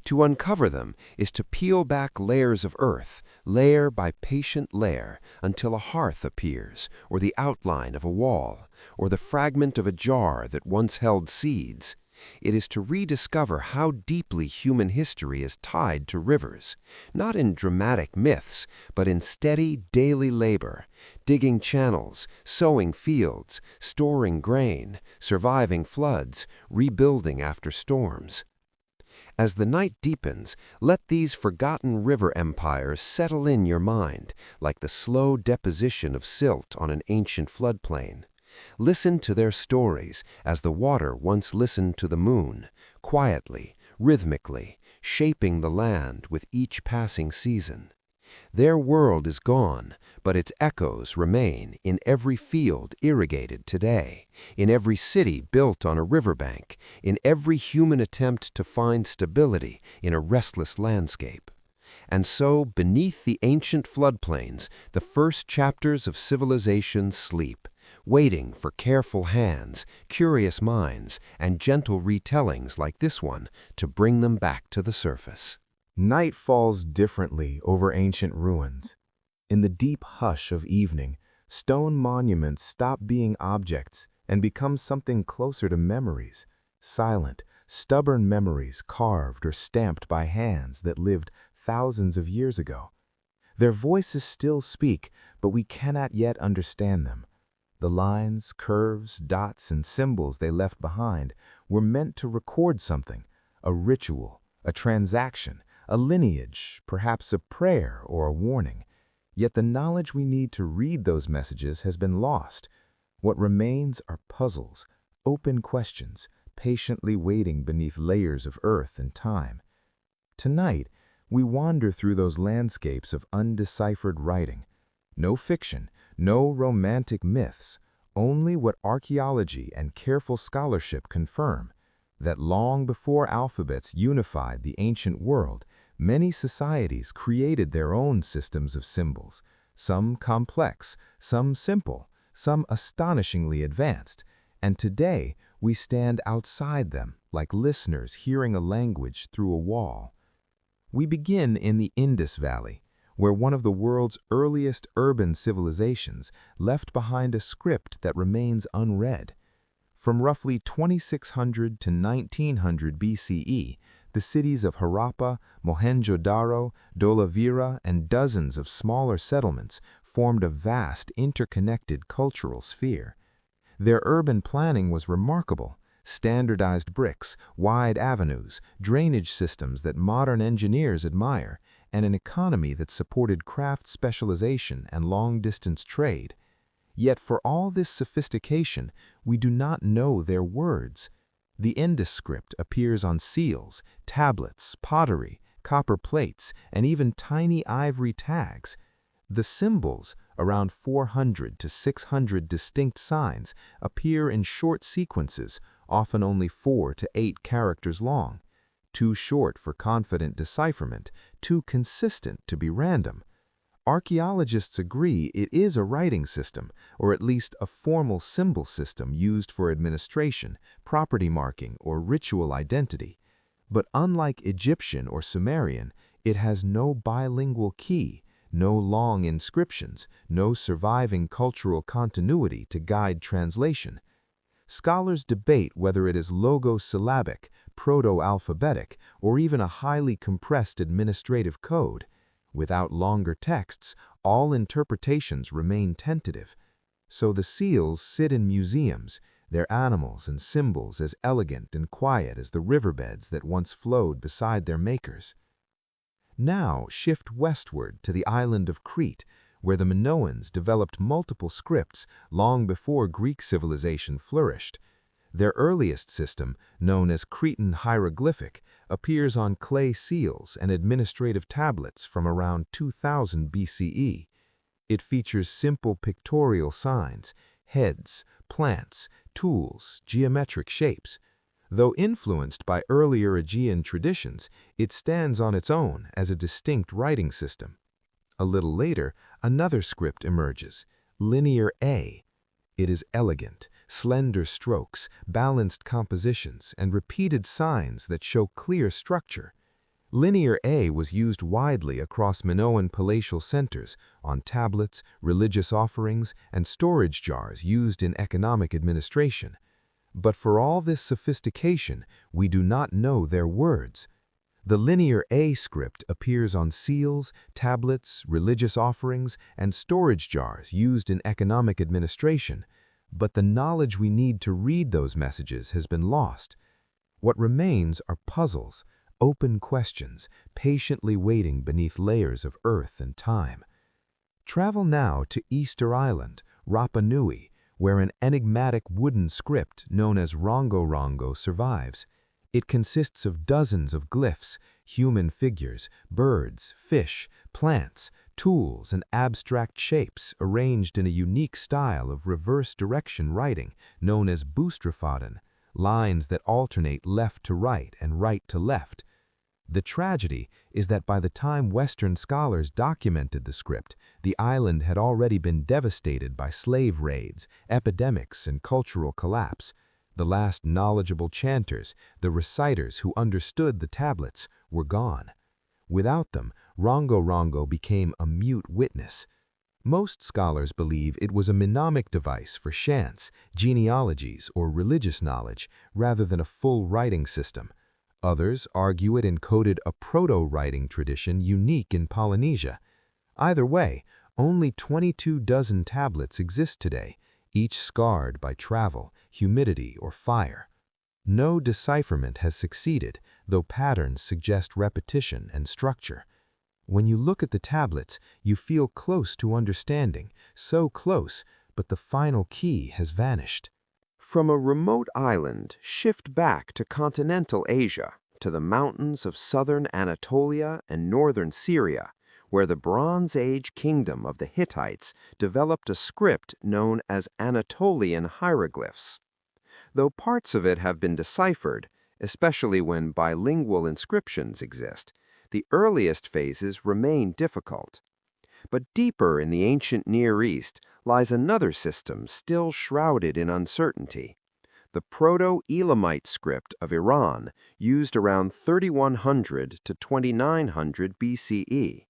To uncover them is to peel back layers of earth, layer by patient layer, until a hearth appears, or the outline of a wall, or the fragment of a jar that once held seeds. It is to rediscover how deeply human history is tied to rivers, not in dramatic myths, but in steady daily labor, digging channels, sowing fields, storing grain, surviving floods, rebuilding after storms. As the night deepens, let these forgotten river empires settle in your mind, like the slow deposition of silt on an ancient floodplain. Listen to their stories as the water once listened to the moon, quietly, rhythmically, shaping the land with each passing season. Their world is gone, but its echoes remain in every field irrigated today, in every city built on a riverbank, in every human attempt to find stability in a restless landscape. And so, beneath the ancient floodplains, the first chapters of civilization sleep, waiting for careful hands, curious minds, and gentle retellings like this one to bring them back to the surface. Night falls differently over ancient ruins. In the deep hush of evening, stone monuments stop being objects and become something closer to memories, silent, stubborn memories carved or stamped by hands that lived thousands of years ago. Their voices still speak, but we cannot yet understand them. The lines, curves, dots, and symbols they left behind were meant to record something, a ritual, a transaction, a lineage, perhaps a prayer or a warning. Yet the knowledge we need to read those messages has been lost. What remains are puzzles, open questions, patiently waiting beneath layers of earth and time. Tonight, we wander through those landscapes of undeciphered writing. No fiction, no romantic myths, only what archaeology and careful scholarship confirm, that long before alphabets unified the ancient world, many societies created their own systems of symbols, some complex, some simple, some astonishingly advanced, and today we stand outside them like listeners hearing a language through a wall. We begin in the Indus Valley, where one of the world's earliest urban civilizations left behind a script that remains unread. From roughly 2600 to 1900 BCE, the cities of Harappa, Mohenjo-Daro, Dholavira, and dozens of smaller settlements formed a vast interconnected cultural sphere. Their urban planning was remarkable. Standardized bricks, wide avenues, drainage systems that modern engineers admire, and an economy that supported craft specialization and long-distance trade. Yet for all this sophistication, we do not know their words. The Indus script appears on seals, tablets, pottery, copper plates, and even tiny ivory tags. The symbols, around 400 to 600 distinct signs, appear in short sequences, often only 4 to 8 characters long. Too short for confident decipherment, too consistent to be random. Archaeologists agree it is a writing system, or at least a formal symbol system used for administration, property marking, or ritual identity. But unlike Egyptian or Sumerian, it has no bilingual key, no long inscriptions, no surviving cultural continuity to guide translation. Scholars debate whether it is logosyllabic, proto-alphabetic, or even a highly compressed administrative code. Without longer texts, all interpretations remain tentative. So the seals sit in museums, their animals and symbols as elegant and quiet as the riverbeds that once flowed beside their makers. Now shift westward to the island of Crete, where the Minoans developed multiple scripts long before Greek civilization flourished. Their earliest system, known as Cretan hieroglyphic, appears on clay seals and administrative tablets from around 2000 BCE. It features simple pictorial signs, heads, plants, tools, geometric shapes. Though influenced by earlier Aegean traditions, it stands on its own as a distinct writing system. A little later, another script emerges, Linear A. It is elegant, slender strokes, balanced compositions, and repeated signs that show clear structure. Linear A was used widely across Minoan palatial centers, on tablets, religious offerings, and storage jars used in economic administration. But for all this sophistication, we do not know their words. The Linear A script appears on seals, tablets, religious offerings, and storage jars used in economic administration, but the knowledge we need to read those messages has been lost. What remains are puzzles, open questions, patiently waiting beneath layers of earth and time. Travel now to Easter Island, Rapa Nui, where an enigmatic wooden script known as Rongo Rongo survives. It consists of dozens of glyphs, human figures, birds, fish, plants, tools, and abstract shapes arranged in a unique style of reverse direction writing known as boustrophadon, lines that alternate left to right and right to left. The tragedy is that by the time Western scholars documented the script, the island had already been devastated by slave raids, epidemics, and cultural collapse. The last knowledgeable chanters, the reciters who understood the tablets, were gone. Without them, Rongo Rongo became a mute witness. Most scholars believe it was a mnemonic device for chants, genealogies, or religious knowledge, rather than a full writing system. Others argue it encoded a proto-writing tradition unique in Polynesia. Either way, only 22 dozen tablets exist today, each scarred by travel, humidity, or fire. No decipherment has succeeded, though patterns suggest repetition and structure. When you look at the tablets, you feel close to understanding, so close, but the final key has vanished. From a remote island, shift back to continental Asia, to the mountains of southern Anatolia and northern Syria, where the Bronze Age kingdom of the Hittites developed a script known as Anatolian hieroglyphs. Though parts of it have been deciphered, especially when bilingual inscriptions exist, the earliest phases remain difficult. But deeper in the ancient Near East lies another system still shrouded in uncertainty: the Proto-Elamite script of Iran, used around 3100 to 2900 BCE.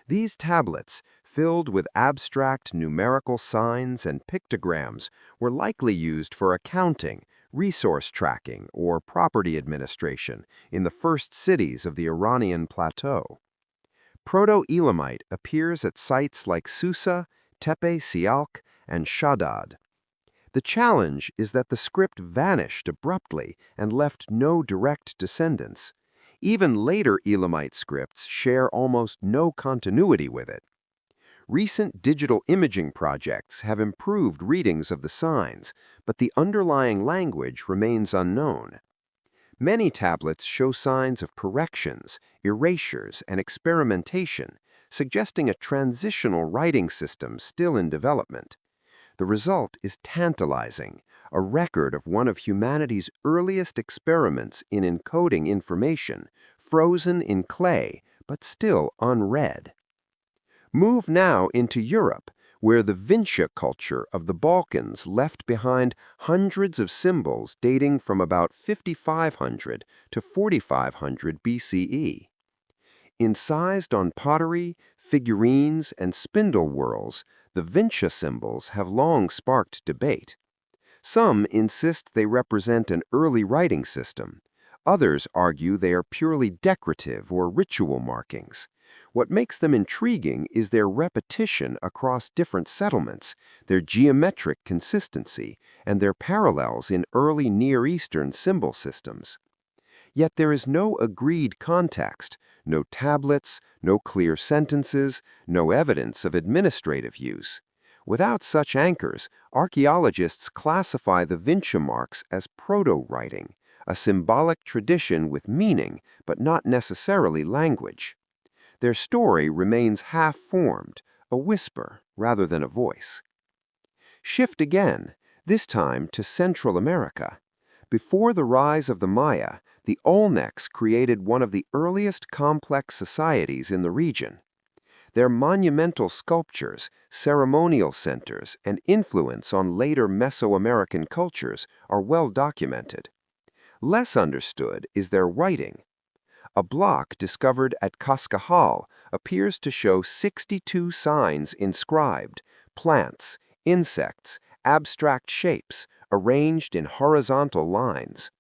These tablets, filled with abstract numerical signs and pictograms, were likely used for accounting, resource tracking, or property administration in the first cities of the Iranian plateau. Proto-Elamite appears at sites like Susa, Tepe Sialk, and Shaddad. The challenge is that the script vanished abruptly and left no direct descendants. Even later Elamite scripts share almost no continuity with it. Recent digital imaging projects have improved readings of the signs, but the underlying language remains unknown. Many tablets show signs of corrections, erasures, and experimentation, suggesting a transitional writing system still in development. The result is tantalizing, a record of one of humanity's earliest experiments in encoding information, frozen in clay, but still unread. Move now into Europe, where the Vincia culture of the Balkans left behind hundreds of symbols dating from about 5500 to 4500 BCE. Incised on pottery, figurines, and spindle whorls, the Vincia symbols have long sparked debate. Some insist they represent an early writing system. Others argue they are purely decorative or ritual markings. What makes them intriguing is their repetition across different settlements, their geometric consistency, and their parallels in early Near Eastern symbol systems. Yet there is no agreed context, no tablets, no clear sentences, no evidence of administrative use. Without such anchors, archaeologists classify the Vincia marks as proto-writing, a symbolic tradition with meaning, but not necessarily language. Their story remains half-formed, a whisper rather than a voice. Shift again, this time to Central America. Before the rise of the Maya, the Olmecs created one of the earliest complex societies in the region. Their monumental sculptures, ceremonial centers, and influence on later Mesoamerican cultures are well documented. Less understood is their writing. A block discovered at Cascajal appears to show 62 signs inscribed: plants, insects, abstract shapes, arranged in horizontal lines.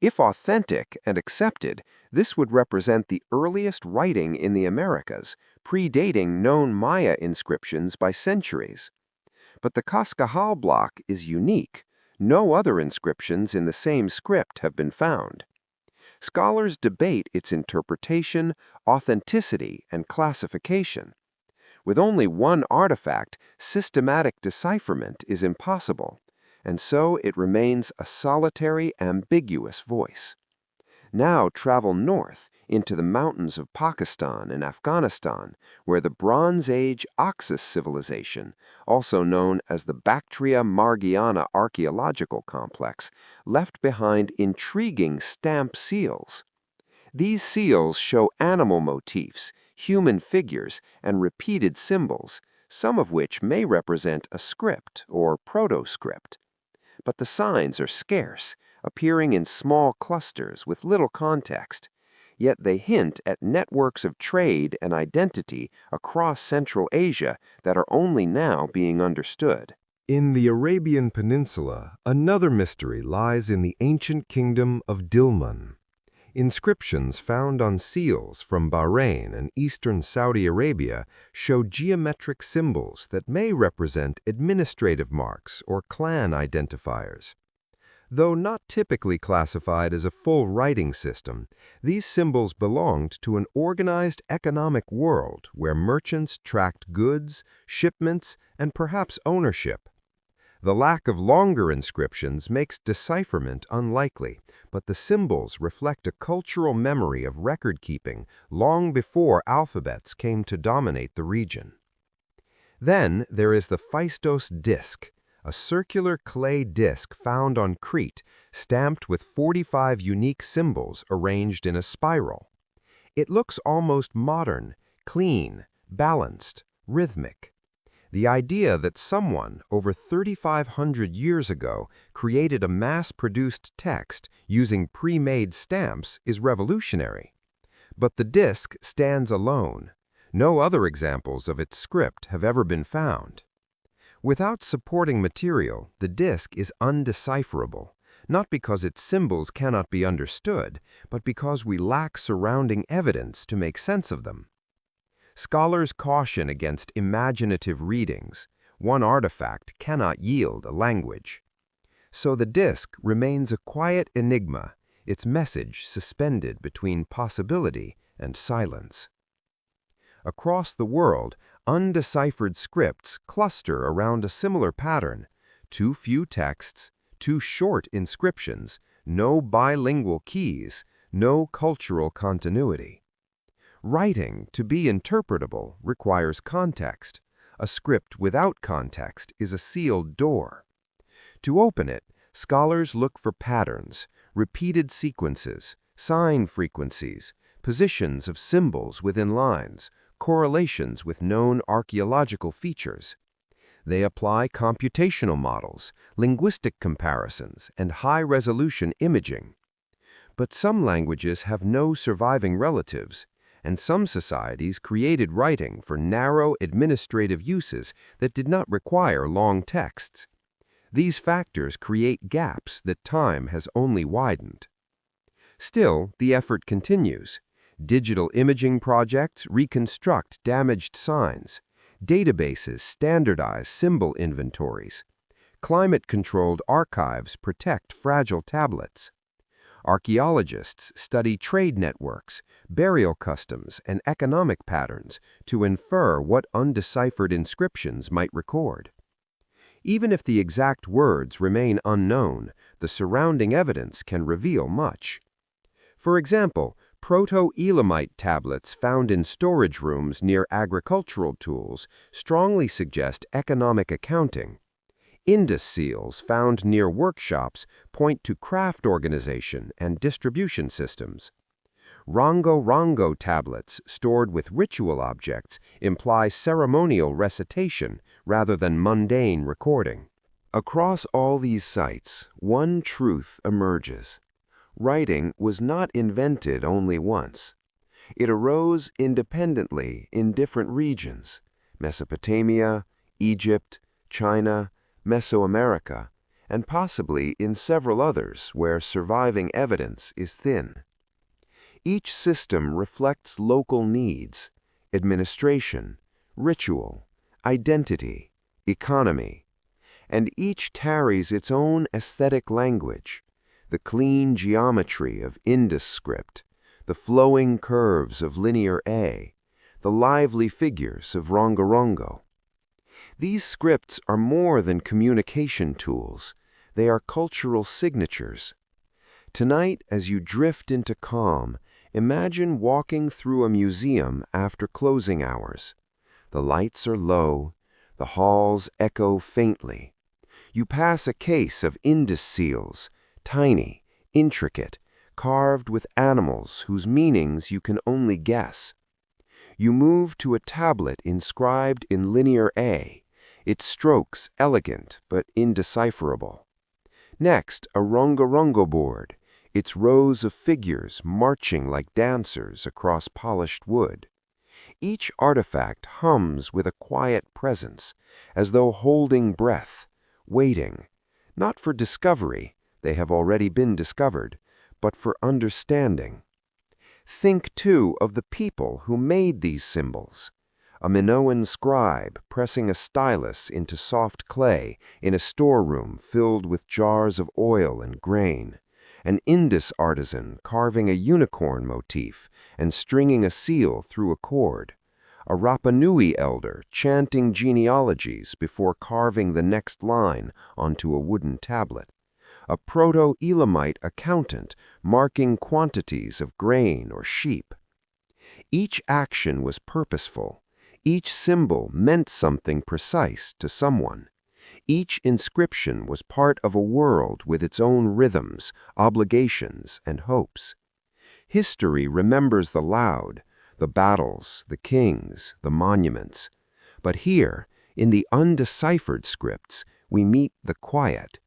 If authentic and accepted, this would represent the earliest writing in the Americas, predating known Maya inscriptions by centuries. But the Cascajal block is unique. No other inscriptions in the same script have been found. Scholars debate its interpretation, authenticity, and classification. With only one artifact, systematic decipherment is impossible, and so it remains a solitary, ambiguous voice. Now travel north into the mountains of Pakistan and Afghanistan, where the Bronze Age Oxus civilization, also known as the Bactria-Margiana archaeological complex, left behind intriguing stamp seals. These seals show animal motifs, human figures, and repeated symbols, some of which may represent a script or proto-script. But the signs are scarce, appearing in small clusters with little context, yet they hint at networks of trade and identity across Central Asia that are only now being understood. In the Arabian Peninsula, another mystery lies in the ancient kingdom of Dilmun. Inscriptions found on seals from Bahrain and eastern Saudi Arabia show geometric symbols that may represent administrative marks or clan identifiers. Though not typically classified as a full writing system, these symbols belonged to an organized economic world where merchants tracked goods, shipments, and perhaps ownership. The lack of longer inscriptions makes decipherment unlikely, but the symbols reflect a cultural memory of record-keeping long before alphabets came to dominate the region. Then there is the Phaistos disc, a circular clay disc found on Crete, stamped with 45 unique symbols arranged in a spiral. It looks almost modern, clean, balanced, rhythmic. The idea that someone over 3,500 years ago created a mass-produced text using pre-made stamps is revolutionary. But the disc stands alone. No other examples of its script have ever been found. Without supporting material, the disc is undecipherable, not because its symbols cannot be understood, but because we lack surrounding evidence to make sense of them. Scholars caution against imaginative readings. One artifact cannot yield a language. So the disc remains a quiet enigma, its message suspended between possibility and silence. Across the world, undeciphered scripts cluster around a similar pattern: too few texts, too short inscriptions, no bilingual keys, no cultural continuity. Writing, to be interpretable, requires context. A script without context is a sealed door. To open it, scholars look for patterns, repeated sequences, sign frequencies, positions of symbols within lines, correlations with known archaeological features. They apply computational models, linguistic comparisons, and high-resolution imaging. But some languages have no surviving relatives, and some societies created writing for narrow administrative uses that did not require long texts. These factors create gaps that time has only widened. Still, the effort continues. Digital imaging projects reconstruct damaged signs. Databases standardize symbol inventories. Climate-controlled archives protect fragile tablets. Archaeologists study trade networks, burial customs, and economic patterns to infer what undeciphered inscriptions might record. Even if the exact words remain unknown, the surrounding evidence can reveal much. For example, Proto-Elamite tablets found in storage rooms near agricultural tools strongly suggest economic accounting. Indus seals found near workshops point to craft organization and distribution systems. Rongo tablets stored with ritual objects imply ceremonial recitation rather than mundane recording. Across all these sites, one truth emerges. Writing was not invented only once. It arose independently in different regions: Mesopotamia, Egypt, China, Mesoamerica, and possibly in several others where surviving evidence is thin. Each system reflects local needs, administration, ritual, identity, economy, and each carries its own aesthetic language: the clean geometry of Indus script, the flowing curves of linear A, the lively figures of Rongo. These scripts are more than communication tools. They are cultural signatures. Tonight, as you drift into calm, imagine walking through a museum after closing hours. The lights are low, the halls echo faintly. You pass a case of Indus seals, tiny, intricate, carved with animals whose meanings you can only guess. You move to a tablet inscribed in linear A, its strokes elegant but indecipherable. Next, a rongo-rongo board, its rows of figures marching like dancers across polished wood. Each artifact hums with a quiet presence, as though holding breath, waiting, not for discovery, they have already been discovered, but for understanding. Think, too, of the people who made these symbols. A Minoan scribe pressing a stylus into soft clay in a storeroom filled with jars of oil and grain. An Indus artisan carving a unicorn motif and stringing a seal through a cord. A Rapa Nui elder chanting genealogies before carving the next line onto a wooden tablet. A Proto-Elamite accountant marking quantities of grain or sheep. Each action was purposeful. Each symbol meant something precise to someone. Each inscription was part of a world with its own rhythms, obligations, and hopes. History remembers the loud, the battles, the kings, the monuments. But here, in the undeciphered scripts, we meet the quiet.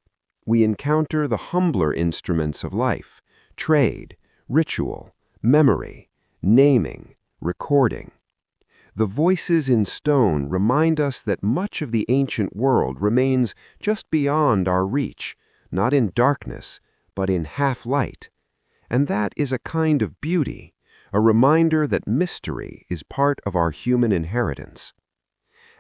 We encounter the humbler instruments of life, trade, ritual, memory, naming, recording. The voices in stone remind us that much of the ancient world remains just beyond our reach, not in darkness, but in half-light. And that is a kind of beauty, a reminder that mystery is part of our human inheritance.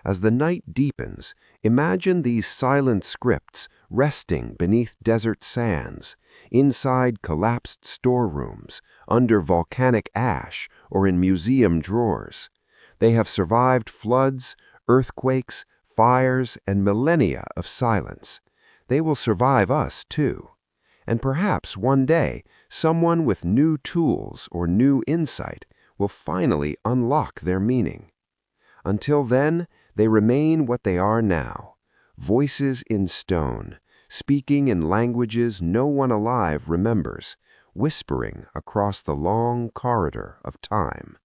As the night deepens, imagine these silent scripts resting beneath desert sands, inside collapsed storerooms, under volcanic ash, or in museum drawers. They have survived floods, earthquakes, fires, and millennia of silence. They will survive us, too. And perhaps one day, someone with new tools or new insight will finally unlock their meaning. Until then, they remain what they are now, voices in stone, speaking in languages no one alive remembers, whispering across the long corridor of time.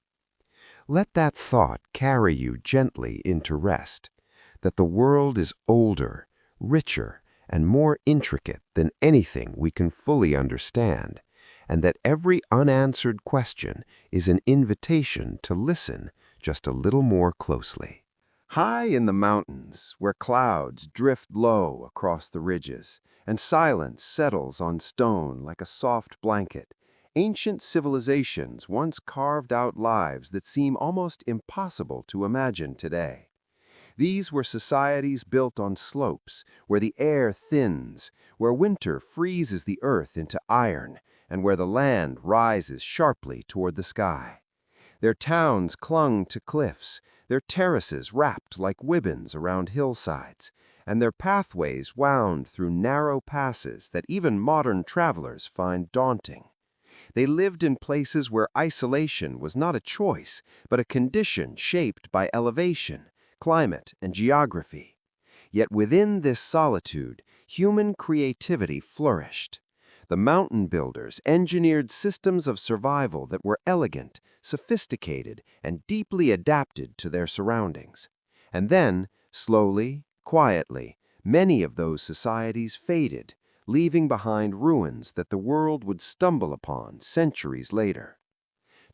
Let that thought carry you gently into rest, that the world is older, richer, and more intricate than anything we can fully understand, and that every unanswered question is an invitation to listen just a little more closely. High in the mountains, where clouds drift low across the ridges, and silence settles on stone like a soft blanket, ancient civilizations once carved out lives that seem almost impossible to imagine today. These were societies built on slopes, where the air thins, where winter freezes the earth into iron, and where the land rises sharply toward the sky. Their towns clung to cliffs, their terraces wrapped like ribbons around hillsides, and their pathways wound through narrow passes that even modern travelers find daunting. They lived in places where isolation was not a choice, but a condition shaped by elevation, climate, and geography. Yet within this solitude, human creativity flourished. The mountain builders engineered systems of survival that were elegant, sophisticated, and deeply adapted to their surroundings. And then, slowly, quietly, many of those societies faded, leaving behind ruins that the world would stumble upon centuries later.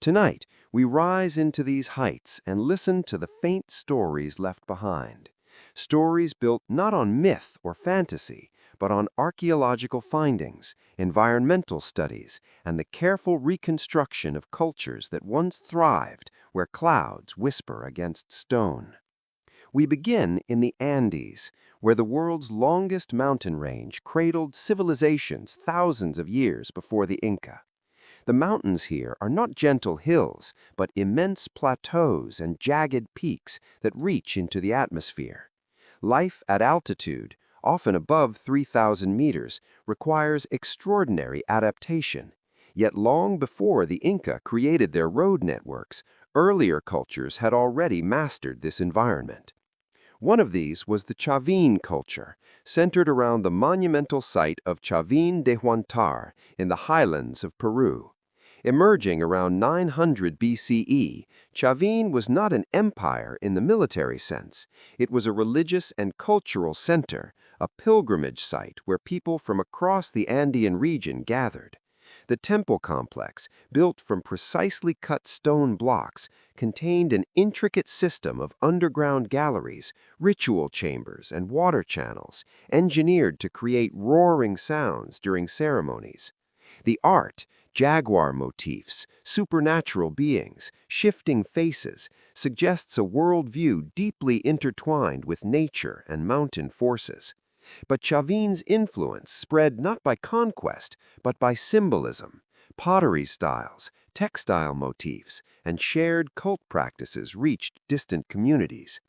Tonight, we rise into these heights and listen to the faint stories left behind. Stories built not on myth or fantasy, but on archaeological findings, environmental studies, and the careful reconstruction of cultures that once thrived where clouds whisper against stone. We begin in the Andes, where the world's longest mountain range cradled civilizations thousands of years before the Inca. The mountains here are not gentle hills, but immense plateaus and jagged peaks that reach into the atmosphere. Life at altitude, often above 3,000 meters, requires extraordinary adaptation. Yet long before the Inca created their road networks, earlier cultures had already mastered this environment. One of these was the Chavin culture, centered around the monumental site of Chavin de Huantar in the highlands of Peru. Emerging around 900 BCE, Chavin was not an empire in the military sense. It was a religious and cultural center, a pilgrimage site where people from across the Andean region gathered. The temple complex, built from precisely cut stone blocks, contained an intricate system of underground galleries, ritual chambers, and water channels, engineered to create roaring sounds during ceremonies. The art, jaguar motifs, supernatural beings, shifting faces, suggests a worldview deeply intertwined with nature and mountain forces. But Chavin's influence spread not by conquest, but by symbolism. Pottery styles, textile motifs, and shared cult practices reached distant communities.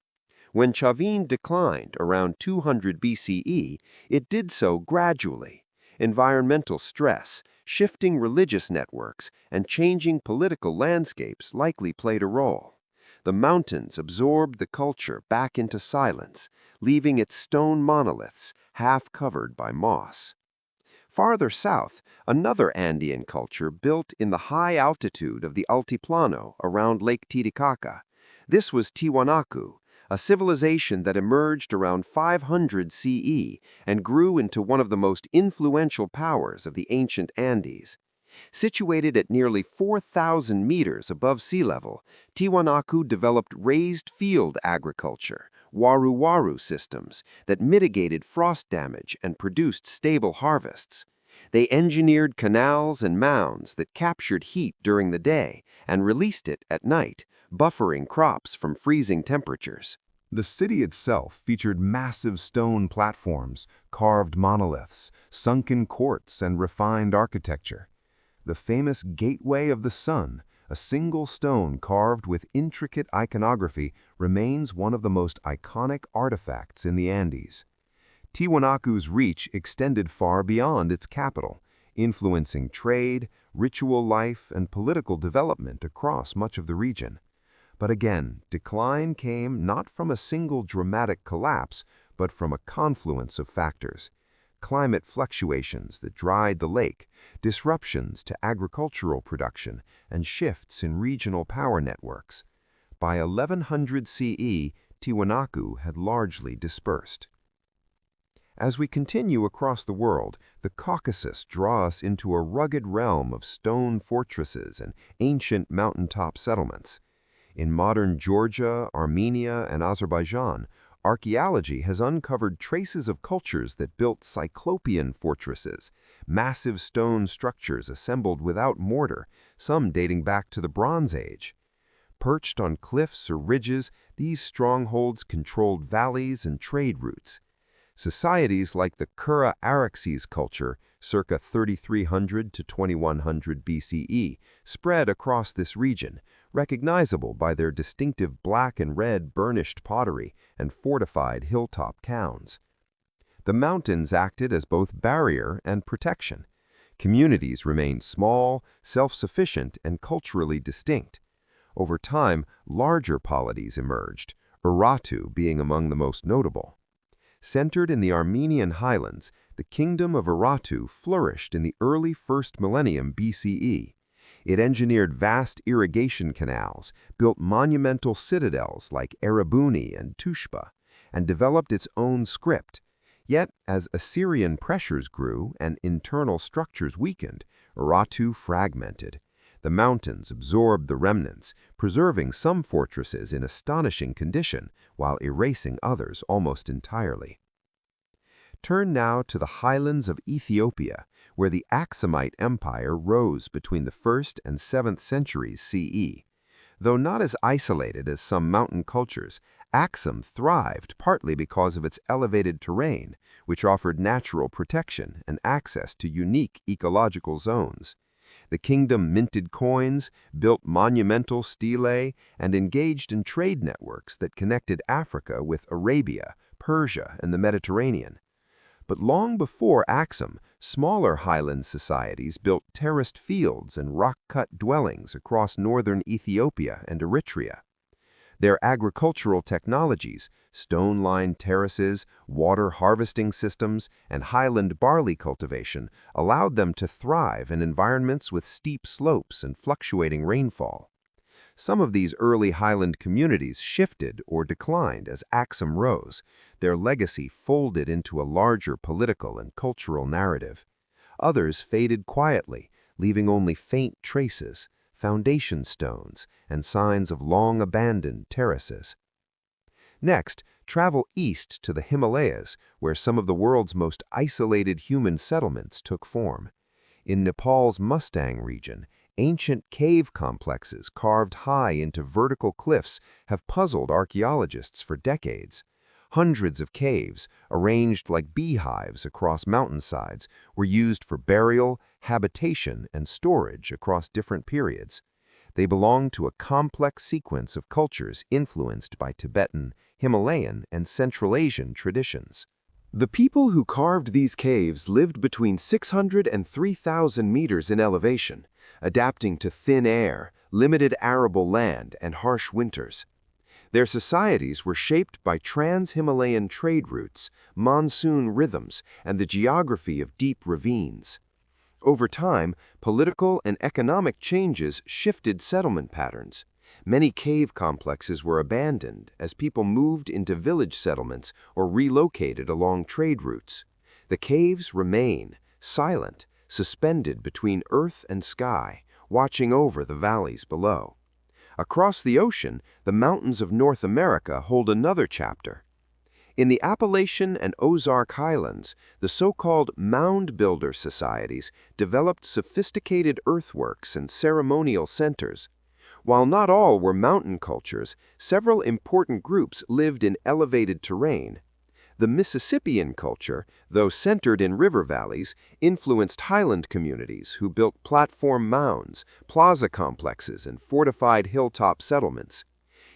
When Chavin declined around 200 BCE, it did so gradually. Environmental stress, shifting religious networks, and changing political landscapes likely played a role. The mountains absorbed the culture back into silence, leaving its stone monoliths half covered by moss. Farther south, another Andean culture built in the high altitude of the Altiplano around Lake Titicaca. This was Tiwanaku, a civilization that emerged around 500 CE and grew into one of the most influential powers of the ancient Andes. Situated at nearly 4,000 meters above sea level, Tiwanaku developed raised field agriculture, waru-waru systems that mitigated frost damage and produced stable harvests. They engineered canals and mounds that captured heat during the day and released it at night, buffering crops from freezing temperatures. The city itself featured massive stone platforms, carved monoliths, sunken courts, and refined architecture. The famous Gateway of the Sun, a single stone carved with intricate iconography, remains one of the most iconic artifacts in the Andes. Tiwanaku's reach extended far beyond its capital, influencing trade, ritual life, and political development across much of the region. But again, decline came not from a single dramatic collapse, but from a confluence of factors. Climate fluctuations that dried the lake, disruptions to agricultural production, and shifts in regional power networks. By 1100 CE, Tiwanaku had largely dispersed. As we continue across the world, the Caucasus draws us into a rugged realm of stone fortresses and ancient mountaintop settlements. In modern Georgia, Armenia, and Azerbaijan, archaeology has uncovered traces of cultures that built cyclopean fortresses, massive stone structures assembled without mortar, some dating back to the Bronze Age. Perched on cliffs or ridges, these strongholds controlled valleys and trade routes. Societies like the Kura-Araxes culture, circa 3300 to 2100 BCE, spread across this region, recognizable by their distinctive black and red burnished pottery and fortified hilltop towns. The mountains acted as both barrier and protection. Communities remained small, self-sufficient, and culturally distinct. Over time, larger polities emerged, Urartu being among the most notable. Centered in the Armenian highlands, the kingdom of Urartu flourished in the early 1st millennium BCE. It engineered vast irrigation canals, built monumental citadels like Erebuni and Tushpa, and developed its own script. Yet, as Assyrian pressures grew and internal structures weakened, Urartu fragmented. The mountains absorbed the remnants, preserving some fortresses in astonishing condition while erasing others almost entirely. Turn now to the highlands of Ethiopia, where the Aksumite Empire rose between the 1st and 7th centuries CE. Though not as isolated as some mountain cultures, Aksum thrived partly because of its elevated terrain, which offered natural protection and access to unique ecological zones. The kingdom minted coins, built monumental stelae, and engaged in trade networks that connected Africa with Arabia, Persia, and the Mediterranean. But long before Aksum, smaller highland societies built terraced fields and rock-cut dwellings across northern Ethiopia and Eritrea. Their agricultural technologies, stone-lined terraces, water harvesting systems, and highland barley cultivation allowed them to thrive in environments with steep slopes and fluctuating rainfall. Some of these early highland communities shifted or declined as Aksum rose, their legacy folded into a larger political and cultural narrative. Others faded quietly, leaving only faint traces, foundation stones, and signs of long-abandoned terraces. Next, travel east to the Himalayas, where some of the world's most isolated human settlements took form. In Nepal's Mustang region, ancient cave complexes carved high into vertical cliffs have puzzled archaeologists for decades. Hundreds of caves, arranged like beehives across mountainsides, were used for burial, habitation, and storage across different periods. They belong to a complex sequence of cultures influenced by Tibetan, Himalayan, and Central Asian traditions. The people who carved these caves lived between 600 and 3,000 meters in elevation, adapting to thin air, limited arable land, and harsh winters. Their societies were shaped by trans-Himalayan trade routes, monsoon rhythms, and the geography of deep ravines. Over time, political and economic changes shifted settlement patterns. Many cave complexes were abandoned as people moved into village settlements or relocated along trade routes. The caves remain, silent, suspended between earth and sky, watching over the valleys below. Across the ocean, the mountains of North America hold another chapter. In the Appalachian and Ozark Highlands, the so-called mound builder societies developed sophisticated earthworks and ceremonial centers. While not all were mountain cultures, several important groups lived in elevated terrain. The Mississippian culture, though centered in river valleys, influenced highland communities who built platform mounds, plaza complexes, and fortified hilltop settlements.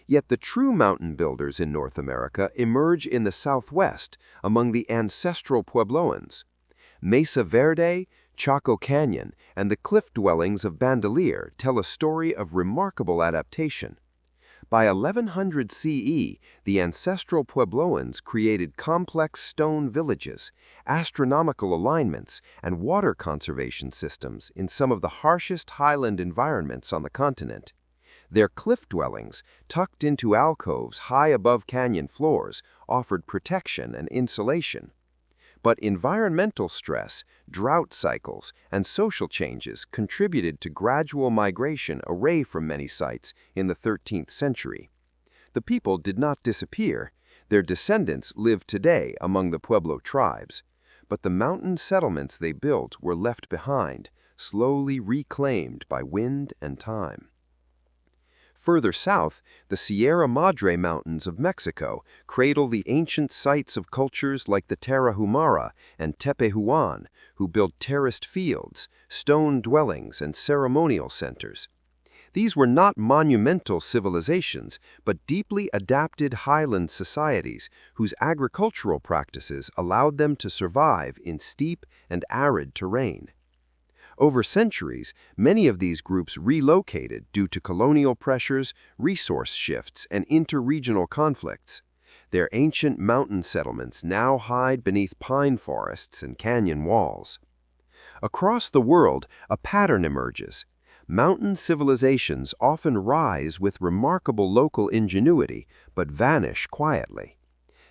Yet the true mountain builders in North America emerge in the Southwest among the ancestral Puebloans. Mesa Verde, Chaco Canyon, and the cliff dwellings of Bandelier tell a story of remarkable adaptation. By 1100 CE, the ancestral Puebloans created complex stone villages, astronomical alignments, and water conservation systems in some of the harshest highland environments on the continent. Their cliff dwellings, tucked into alcoves high above canyon floors, offered protection and insulation. But environmental stress, drought cycles, and social changes contributed to gradual migration away from many sites in the 13th century. The people did not disappear. Their descendants live today among the Pueblo tribes. But the mountain settlements they built were left behind, slowly reclaimed by wind and time. Further south, the Sierra Madre Mountains of Mexico cradle the ancient sites of cultures like the Tarahumara and Tepehuan, who built terraced fields, stone dwellings, and ceremonial centers. These were not monumental civilizations, but deeply adapted highland societies whose agricultural practices allowed them to survive in steep and arid terrain. Over centuries, many of these groups relocated due to colonial pressures, resource shifts, and interregional conflicts. Their ancient mountain settlements now hide beneath pine forests and canyon walls. Across the world, a pattern emerges. Mountain civilizations often rise with remarkable local ingenuity, but vanish quietly.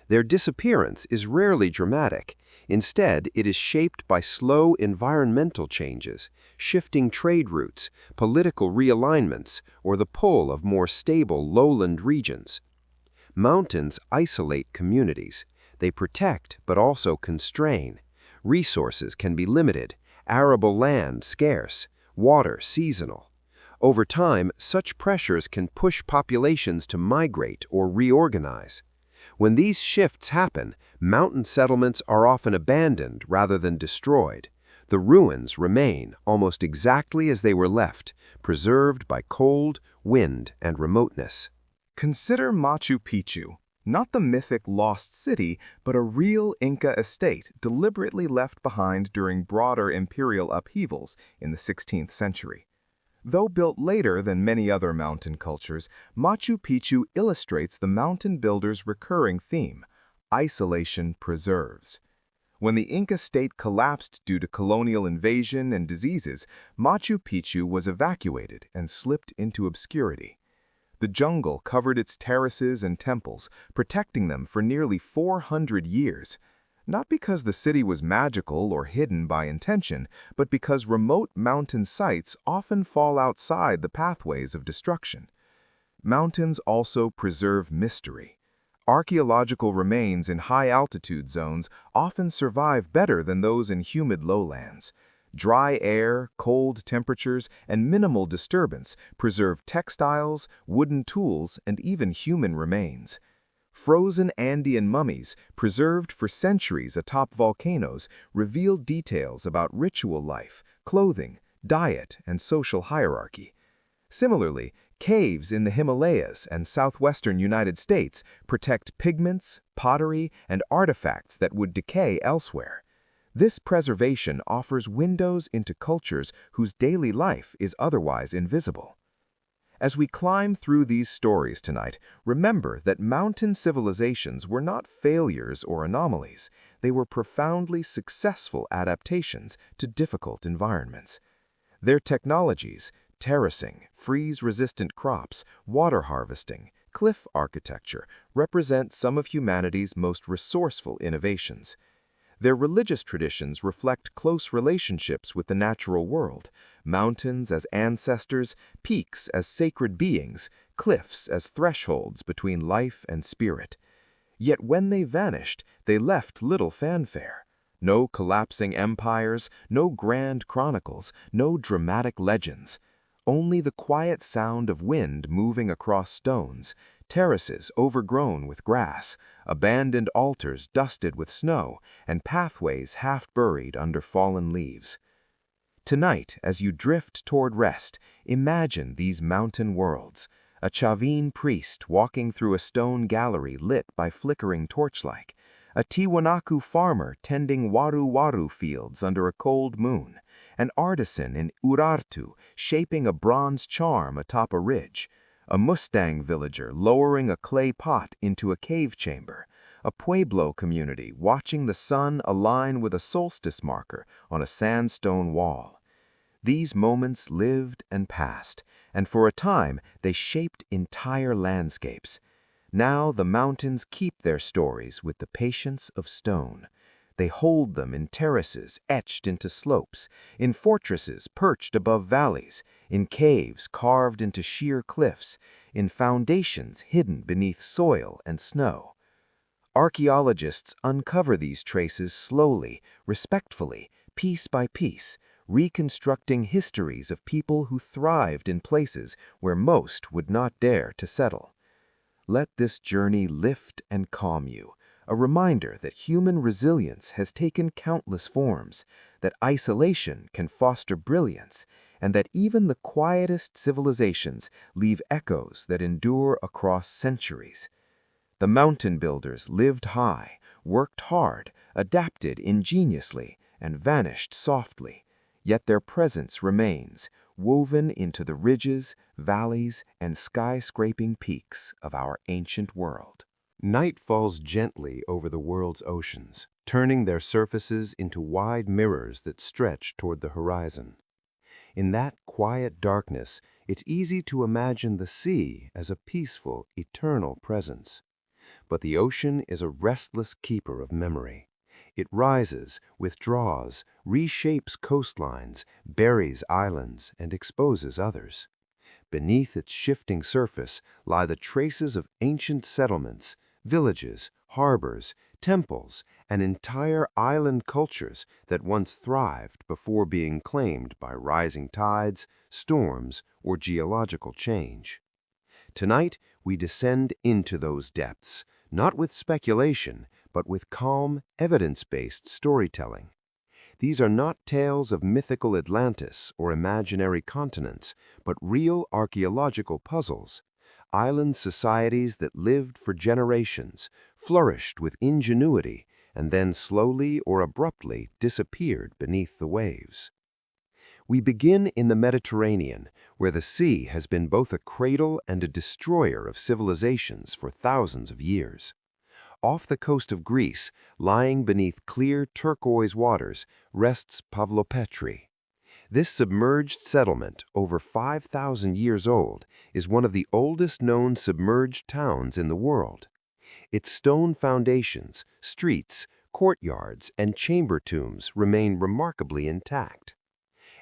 Their disappearance is rarely dramatic. Instead, it is shaped by slow environmental changes, shifting trade routes, political realignments, or the pull of more stable lowland regions. Mountains isolate communities. They protect but also constrain. Resources can be limited, arable land scarce, water seasonal. Over time, such pressures can push populations to migrate or reorganize. When these shifts happen, mountain settlements are often abandoned rather than destroyed. The ruins remain almost exactly as they were left, preserved by cold, wind, and remoteness. Consider Machu Picchu, not the mythic lost city, but a real Inca estate deliberately left behind during broader imperial upheavals in the 16th century. Though built later than many other mountain cultures, Machu Picchu illustrates the mountain builders' recurring theme: isolation preserves. When the Inca state collapsed due to colonial invasion and diseases, Machu Picchu was evacuated and slipped into obscurity. The jungle covered its terraces and temples, protecting them for nearly 400 years. Not because the city was magical or hidden by intention, but because remote mountain sites often fall outside the pathways of destruction. Mountains also preserve mystery. Archaeological remains in high-altitude zones often survive better than those in humid lowlands. Dry air, cold temperatures, and minimal disturbance preserve textiles, wooden tools, and even human remains. Frozen Andean mummies, preserved for centuries atop volcanoes, reveal details about ritual life, clothing, diet, and social hierarchy. Similarly, caves in the Himalayas and southwestern United States protect pigments, pottery, and artifacts that would decay elsewhere. This preservation offers windows into cultures whose daily life is otherwise invisible. As we climb through these stories tonight, remember that mountain civilizations were not failures or anomalies. They were profoundly successful adaptations to difficult environments. Their technologies, terracing, freeze-resistant crops, water harvesting, cliff architecture, represent some of humanity's most resourceful innovations. Their religious traditions reflect close relationships with the natural world: mountains as ancestors, peaks as sacred beings, cliffs as thresholds between life and spirit. Yet when they vanished, they left little fanfare. No collapsing empires, no grand chronicles, no dramatic legends. Only the quiet sound of wind moving across stones, terraces overgrown with grass, abandoned altars dusted with snow, and pathways half buried under fallen leaves. Tonight, as you drift toward rest, imagine these mountain worlds: a Chavin priest walking through a stone gallery lit by flickering torchlight, a Tiwanaku farmer tending waru-waru fields under a cold moon, an artisan in Urartu shaping a bronze charm atop a ridge, a Mustang villager lowering a clay pot into a cave chamber, a Pueblo community watching the sun align with a solstice marker on a sandstone wall. These moments lived and passed, and for a time they shaped entire landscapes. Now the mountains keep their stories with the patience of stone. They hold them in terraces etched into slopes, in fortresses perched above valleys, in caves carved into sheer cliffs, in foundations hidden beneath soil and snow. Archaeologists uncover these traces slowly, respectfully, piece by piece, reconstructing histories of people who thrived in places where most would not dare to settle. Let this journey lift and calm you, a reminder that human resilience has taken countless forms, that isolation can foster brilliance, and that even the quietest civilizations leave echoes that endure across centuries. The mountain builders lived high, worked hard, adapted ingeniously, and vanished softly, yet their presence remains, woven into the ridges, valleys, and skyscraping peaks of our ancient world. Night falls gently over the world's oceans, turning their surfaces into wide mirrors that stretch toward the horizon. In that quiet darkness, it's easy to imagine the sea as a peaceful, eternal presence. But the ocean is a restless keeper of memory. It rises, withdraws, reshapes coastlines, buries islands, and exposes others. Beneath its shifting surface lie the traces of ancient settlements, villages, harbors, temples, and entire island cultures that once thrived before being claimed by rising tides, storms, or geological change. Tonight, we descend into those depths, not with speculation, but with calm, evidence-based storytelling. These are not tales of mythical Atlantis or imaginary continents, but real archaeological puzzles. Island societies that lived for generations, flourished with ingenuity, and then slowly or abruptly disappeared beneath the waves. We begin in the Mediterranean, where the sea has been both a cradle and a destroyer of civilizations for thousands of years. Off the coast of Greece, lying beneath clear turquoise waters, rests Pavlopetri. This submerged settlement, over 5,000 years old, is one of the oldest known submerged towns in the world. Its stone foundations, streets, courtyards, and chamber tombs remain remarkably intact.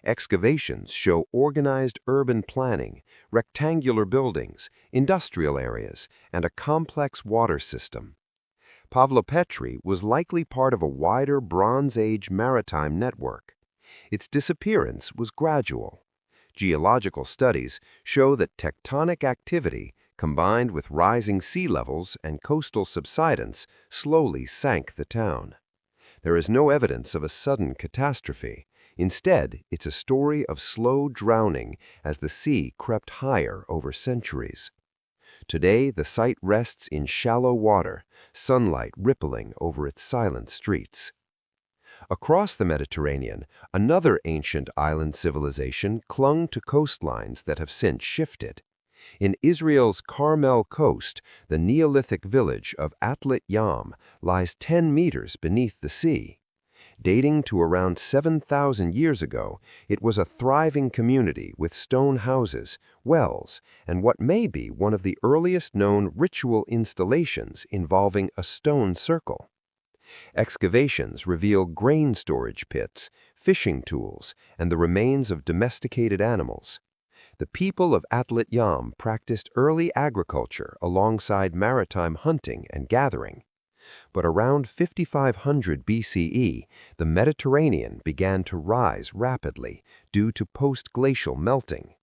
Excavations show organized urban planning, rectangular buildings, industrial areas, and a complex water system. Pavlopetri was likely part of a wider Bronze Age maritime network. Its disappearance was gradual. Geological studies show that tectonic activity, combined with rising sea levels and coastal subsidence, slowly sank the town. There is no evidence of a sudden catastrophe. Instead, it's a story of slow drowning as the sea crept higher over centuries. Today, the site rests in shallow water, sunlight rippling over its silent streets. Across the Mediterranean, another ancient island civilization clung to coastlines that have since shifted. In Israel's Carmel coast, the Neolithic village of Atlit Yam lies 10 meters beneath the sea. Dating to around 7,000 years ago, it was a thriving community with stone houses, wells, and what may be one of the earliest known ritual installations involving a stone circle. Excavations reveal grain storage pits, fishing tools, and the remains of domesticated animals. The people of Atlit Yam practiced early agriculture alongside maritime hunting and gathering. But around 5500 BCE, the Mediterranean began to rise rapidly due to post-glacial melting.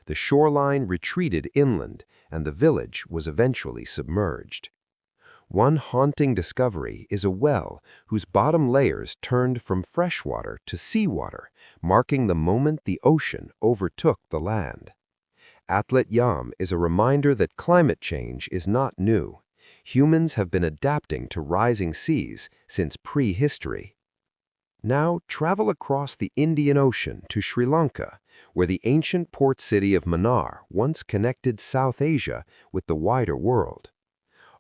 The shoreline retreated inland, and the village was eventually submerged. One haunting discovery is a well whose bottom layers turned from freshwater to seawater, marking the moment the ocean overtook the land. Atlit Yam is a reminder that climate change is not new. Humans have been adapting to rising seas since prehistory. Now travel across the Indian Ocean to Sri Lanka, where the ancient port city of Mannar once connected South Asia with the wider world.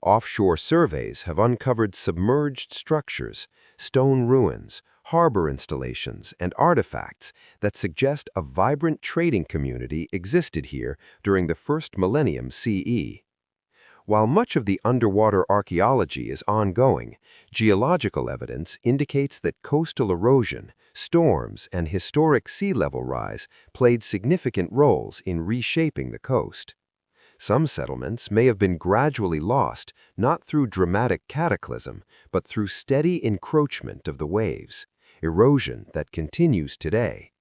Offshore surveys have uncovered submerged structures, stone ruins, harbor installations, and artifacts that suggest a vibrant trading community existed here during the first millennium CE. While much of the underwater archaeology is ongoing, geological evidence indicates that coastal erosion, storms, and historic sea level rise played significant roles in reshaping the coast. Some settlements may have been gradually lost, not through dramatic cataclysm, but through steady encroachment of the waves, erosion that continues today.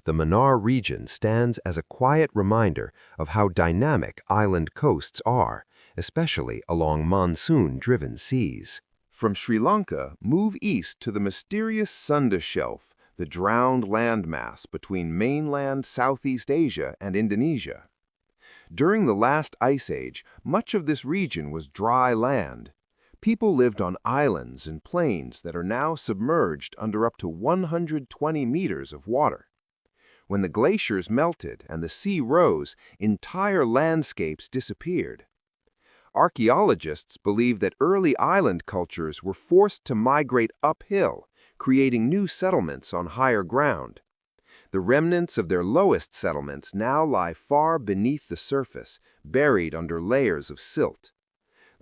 The Mannar region stands as a quiet reminder of how dynamic island coasts are, especially along monsoon-driven seas. From Sri Lanka, move east to the mysterious Sunda Shelf, the drowned landmass between mainland Southeast Asia and Indonesia. During the last ice age, much of this region was dry land. People lived on islands and plains that are now submerged under up to 120 meters of water. When the glaciers melted and the sea rose, entire landscapes disappeared. Archaeologists believe that early island cultures were forced to migrate uphill, creating new settlements on higher ground. The remnants of their lowest settlements now lie far beneath the surface, buried under layers of silt.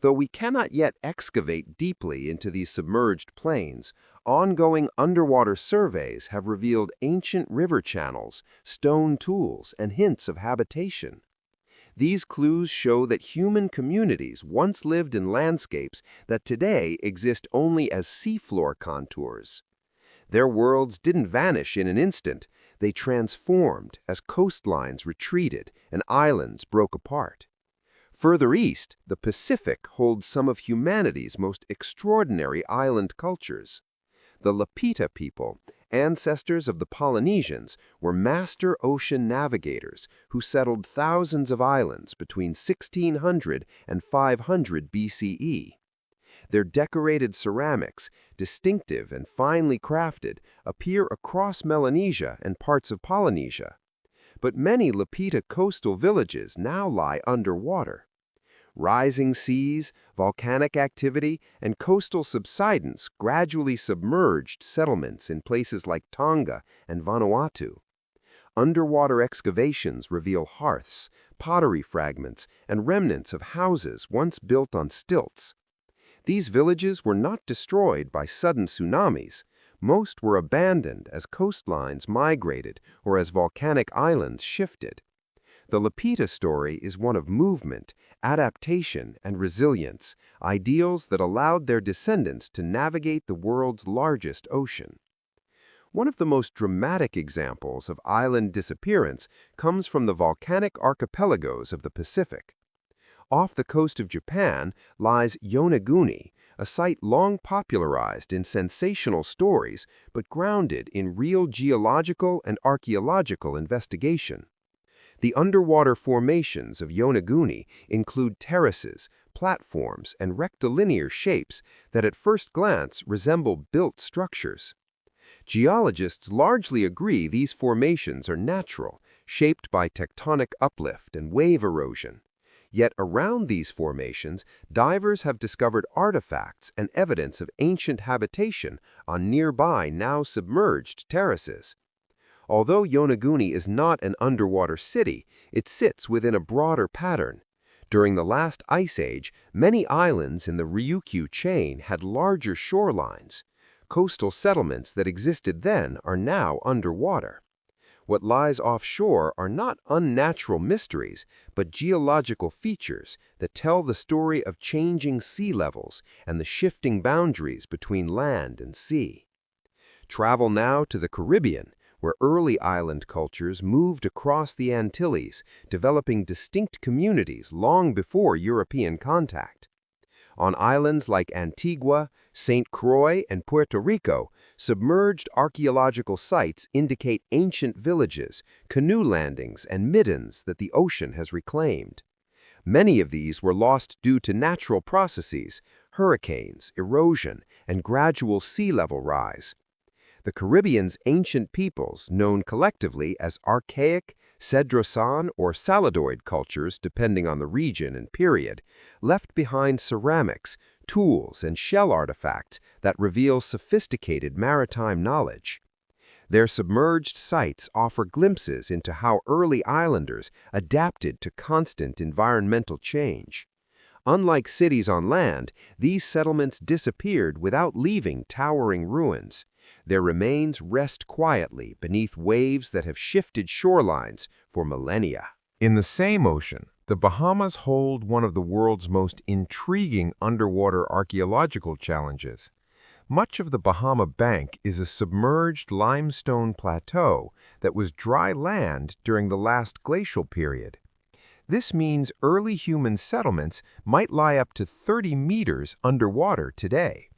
Though we cannot yet excavate deeply into these submerged plains, ongoing underwater surveys have revealed ancient river channels, stone tools, and hints of habitation. These clues show that human communities once lived in landscapes that today exist only as seafloor contours. Their worlds didn't vanish in an instant. They transformed as coastlines retreated and islands broke apart. Further east, the Pacific holds some of humanity's most extraordinary island cultures. The Lapita people, ancestors of the Polynesians, were master ocean navigators who settled thousands of islands between 1600 and 500 BCE. Their decorated ceramics, distinctive and finely crafted, appear across Melanesia and parts of Polynesia. But many Lapita coastal villages now lie underwater. Rising seas, volcanic activity, and coastal subsidence gradually submerged settlements in places like Tonga and Vanuatu. Underwater excavations reveal hearths, pottery fragments, and remnants of houses once built on stilts. These villages were not destroyed by sudden tsunamis. Most were abandoned as coastlines migrated or as volcanic islands shifted. The Lapita story is one of movement, adaptation, and resilience, ideals that allowed their descendants to navigate the world's largest ocean. One of the most dramatic examples of island disappearance comes from the volcanic archipelagos of the Pacific. Off the coast of Japan lies Yonaguni, a site long popularized in sensational stories but grounded in real geological and archaeological investigation. The underwater formations of Yonaguni include terraces, platforms, and rectilinear shapes that at first glance resemble built structures. Geologists largely agree these formations are natural, shaped by tectonic uplift and wave erosion. Yet around these formations, divers have discovered artifacts and evidence of ancient habitation on nearby now submerged terraces. Although Yonaguni is not an underwater city, it sits within a broader pattern. During the last ice age, many islands in the Ryukyu chain had larger shorelines. Coastal settlements that existed then are now underwater. What lies offshore are not unnatural mysteries, but geological features that tell the story of changing sea levels and the shifting boundaries between land and sea. Travel now to the Caribbean, where early island cultures moved across the Antilles, developing distinct communities long before European contact. On islands like Antigua, St. Croix, and Puerto Rico, submerged archaeological sites indicate ancient villages, canoe landings, and middens that the ocean has reclaimed. Many of these were lost due to natural processes, hurricanes, erosion, and gradual sea level rise. The Caribbean's ancient peoples, known collectively as archaic, Cedrosan, or Saladoid cultures depending on the region and period, left behind ceramics, tools, and shell artifacts that reveal sophisticated maritime knowledge. Their submerged sites offer glimpses into how early islanders adapted to constant environmental change. Unlike cities on land, these settlements disappeared without leaving towering ruins. Their remains rest quietly beneath waves that have shifted shorelines for millennia. In the same ocean, the Bahamas hold one of the world's most intriguing underwater archaeological challenges. Much of the Bahama Bank is a submerged limestone plateau that was dry land during the last glacial period. This means early human settlements might lie up to 30 meters underwater today.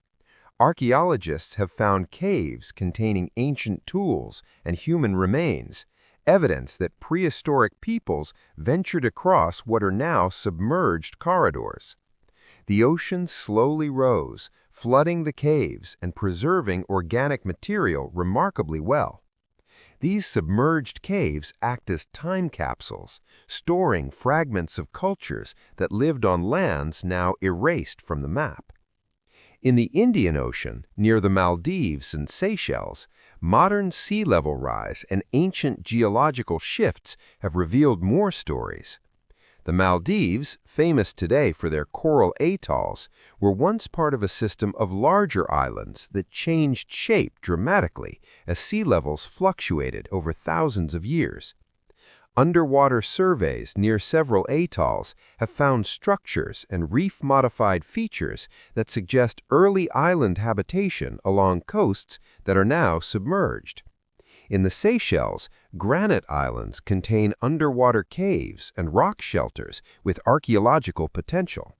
Archaeologists have found caves containing ancient tools and human remains, evidence that prehistoric peoples ventured across what are now submerged corridors. The ocean slowly rose, flooding the caves and preserving organic material remarkably well. These submerged caves act as time capsules, storing fragments of cultures that lived on lands now erased from the map. In the Indian Ocean, near the Maldives and Seychelles, modern sea level rise and ancient geological shifts have revealed more stories. The Maldives, famous today for their coral atolls, were once part of a system of larger islands that changed shape dramatically as sea levels fluctuated over thousands of years. Underwater surveys near several atolls have found structures and reef-modified features that suggest early island habitation along coasts that are now submerged. In the Seychelles, granite islands contain underwater caves and rock shelters with archaeological potential.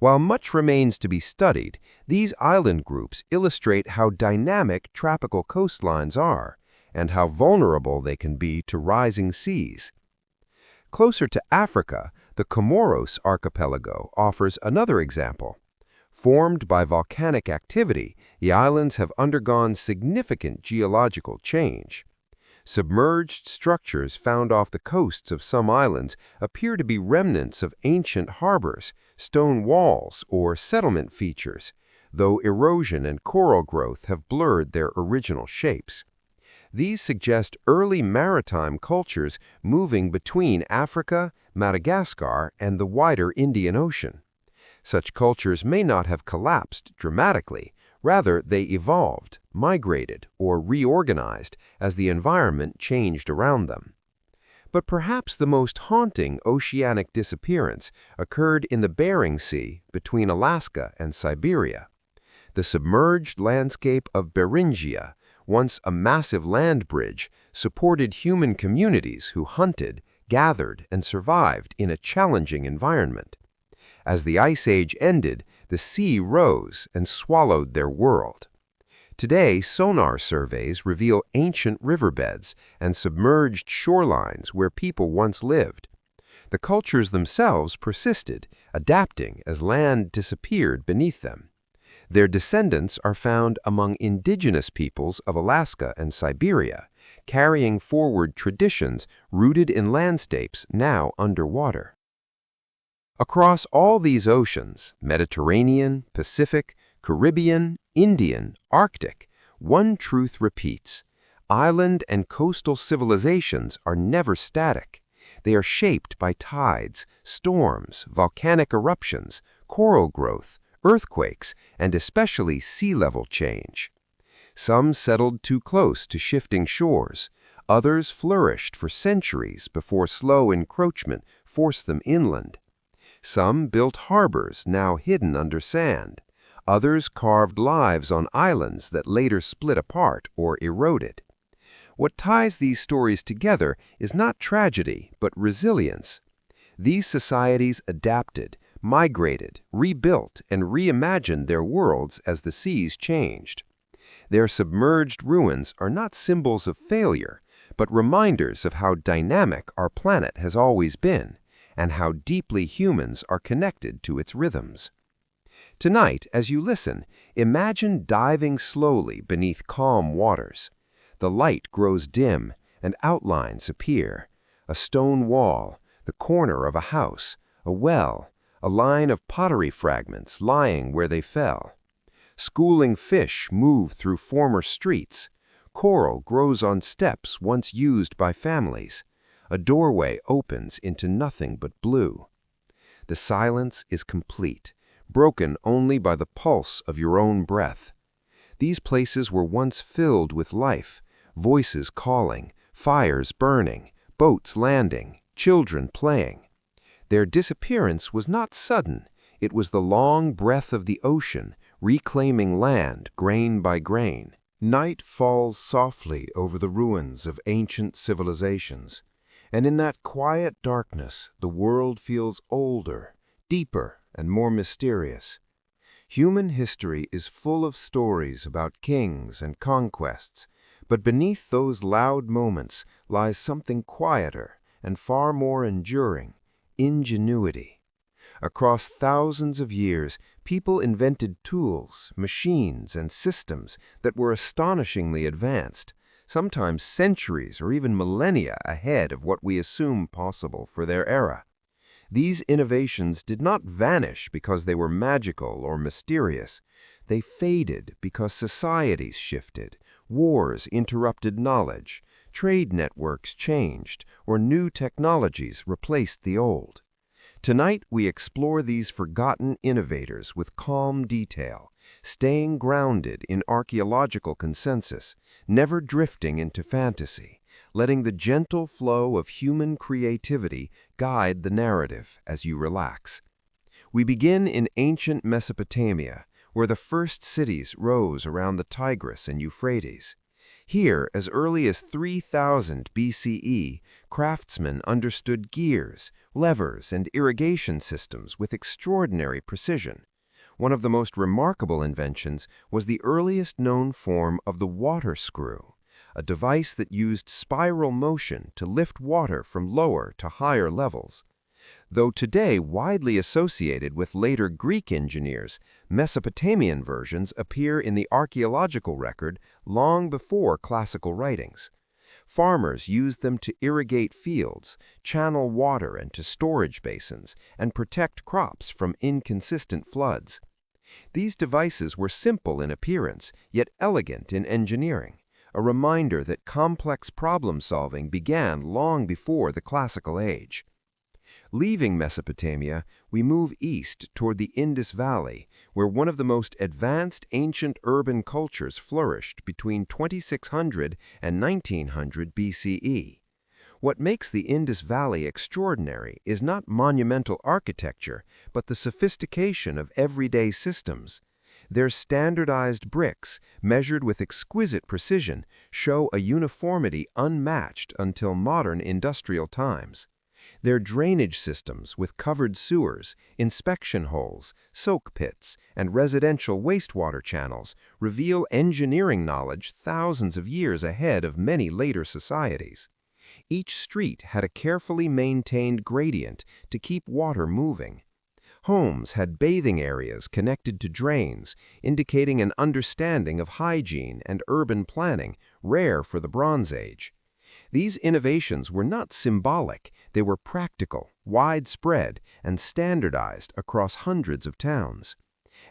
While much remains to be studied, these island groups illustrate how dynamic tropical coastlines are and how vulnerable they can be to rising seas. Closer to Africa, the Comoros archipelago offers another example. Formed by volcanic activity, the islands have undergone significant geological change. Submerged structures found off the coasts of some islands appear to be remnants of ancient harbors, stone walls, or settlement features, though erosion and coral growth have blurred their original shapes. These suggest early maritime cultures moving between Africa, Madagascar, and the wider Indian Ocean. Such cultures may not have collapsed dramatically. Rather, they evolved, migrated, or reorganized as the environment changed around them. But perhaps the most haunting oceanic disappearance occurred in the Bering Sea between Alaska and Siberia. The submerged landscape of Beringia, once a massive land bridge, supported human communities who hunted, gathered, and survived in a challenging environment. As the Ice Age ended, the sea rose and swallowed their world. Today, sonar surveys reveal ancient riverbeds and submerged shorelines where people once lived. The cultures themselves persisted, adapting as land disappeared beneath them. Their descendants are found among indigenous peoples of Alaska and Siberia, carrying forward traditions rooted in landscapes now underwater. Across all these oceans, Mediterranean, Pacific, Caribbean, Indian, Arctic, one truth repeats. Island and coastal civilizations are never static. They are shaped by tides, storms, volcanic eruptions, coral growth, earthquakes, and especially sea level change. Some settled too close to shifting shores. Others flourished for centuries before slow encroachment forced them inland. Some built harbors now hidden under sand. Others carved lives on islands that later split apart or eroded. What ties these stories together is not tragedy, but resilience. These societies adapted, migrated, rebuilt, and reimagined their worlds as the seas changed. Their submerged ruins are not symbols of failure, but reminders of how dynamic our planet has always been, and how deeply humans are connected to its rhythms. Tonight, as you listen, imagine diving slowly beneath calm waters. The light grows dim, and outlines appear. A stone wall, the corner of a house, a well, a line of pottery fragments lying where they fell. Schooling fish move through former streets. Coral grows on steps once used by families. A doorway opens into nothing but blue. The silence is complete, broken only by the pulse of your own breath. These places were once filled with life, voices calling, fires burning, boats landing, children playing. Their disappearance was not sudden. It was the long breath of the ocean, reclaiming land grain by grain. Night falls softly over the ruins of ancient civilizations, and in that quiet darkness the world feels older, deeper, and more mysterious. Human history is full of stories about kings and conquests, but beneath those loud moments lies something quieter and far more enduring: ingenuity. Across thousands of years, people invented tools, machines, and systems that were astonishingly advanced, sometimes centuries or even millennia ahead of what we assume possible for their era. These innovations did not vanish because they were magical or mysterious. They faded because societies shifted, wars interrupted knowledge, trade networks changed, or new technologies replaced the old. Tonight, we explore these forgotten innovators with calm detail, staying grounded in archaeological consensus, never drifting into fantasy, letting the gentle flow of human creativity guide the narrative as you relax. We begin in ancient Mesopotamia, where the first cities rose around the Tigris and Euphrates. Here, as early as 3000 BCE, craftsmen understood gears, levers, and irrigation systems with extraordinary precision. One of the most remarkable inventions was the earliest known form of the water screw, a device that used spiral motion to lift water from lower to higher levels. Though today widely associated with later Greek engineers, Mesopotamian versions appear in the archaeological record long before classical writings. Farmers used them to irrigate fields, channel water into storage basins, and protect crops from inconsistent floods. These devices were simple in appearance, yet elegant in engineering, a reminder that complex problem-solving began long before the classical age. Leaving Mesopotamia, we move east toward the Indus Valley, where one of the most advanced ancient urban cultures flourished between 2600 and 1900 BCE. What makes the Indus Valley extraordinary is not monumental architecture, but the sophistication of everyday systems. Their standardized bricks, measured with exquisite precision, show a uniformity unmatched until modern industrial times. Their drainage systems with covered sewers, inspection holes, soak pits, and residential wastewater channels reveal engineering knowledge thousands of years ahead of many later societies. Each street had a carefully maintained gradient to keep water moving. Homes had bathing areas connected to drains, indicating an understanding of hygiene and urban planning rare for the Bronze Age. These innovations were not symbolic, they were practical, widespread, and standardized across hundreds of towns.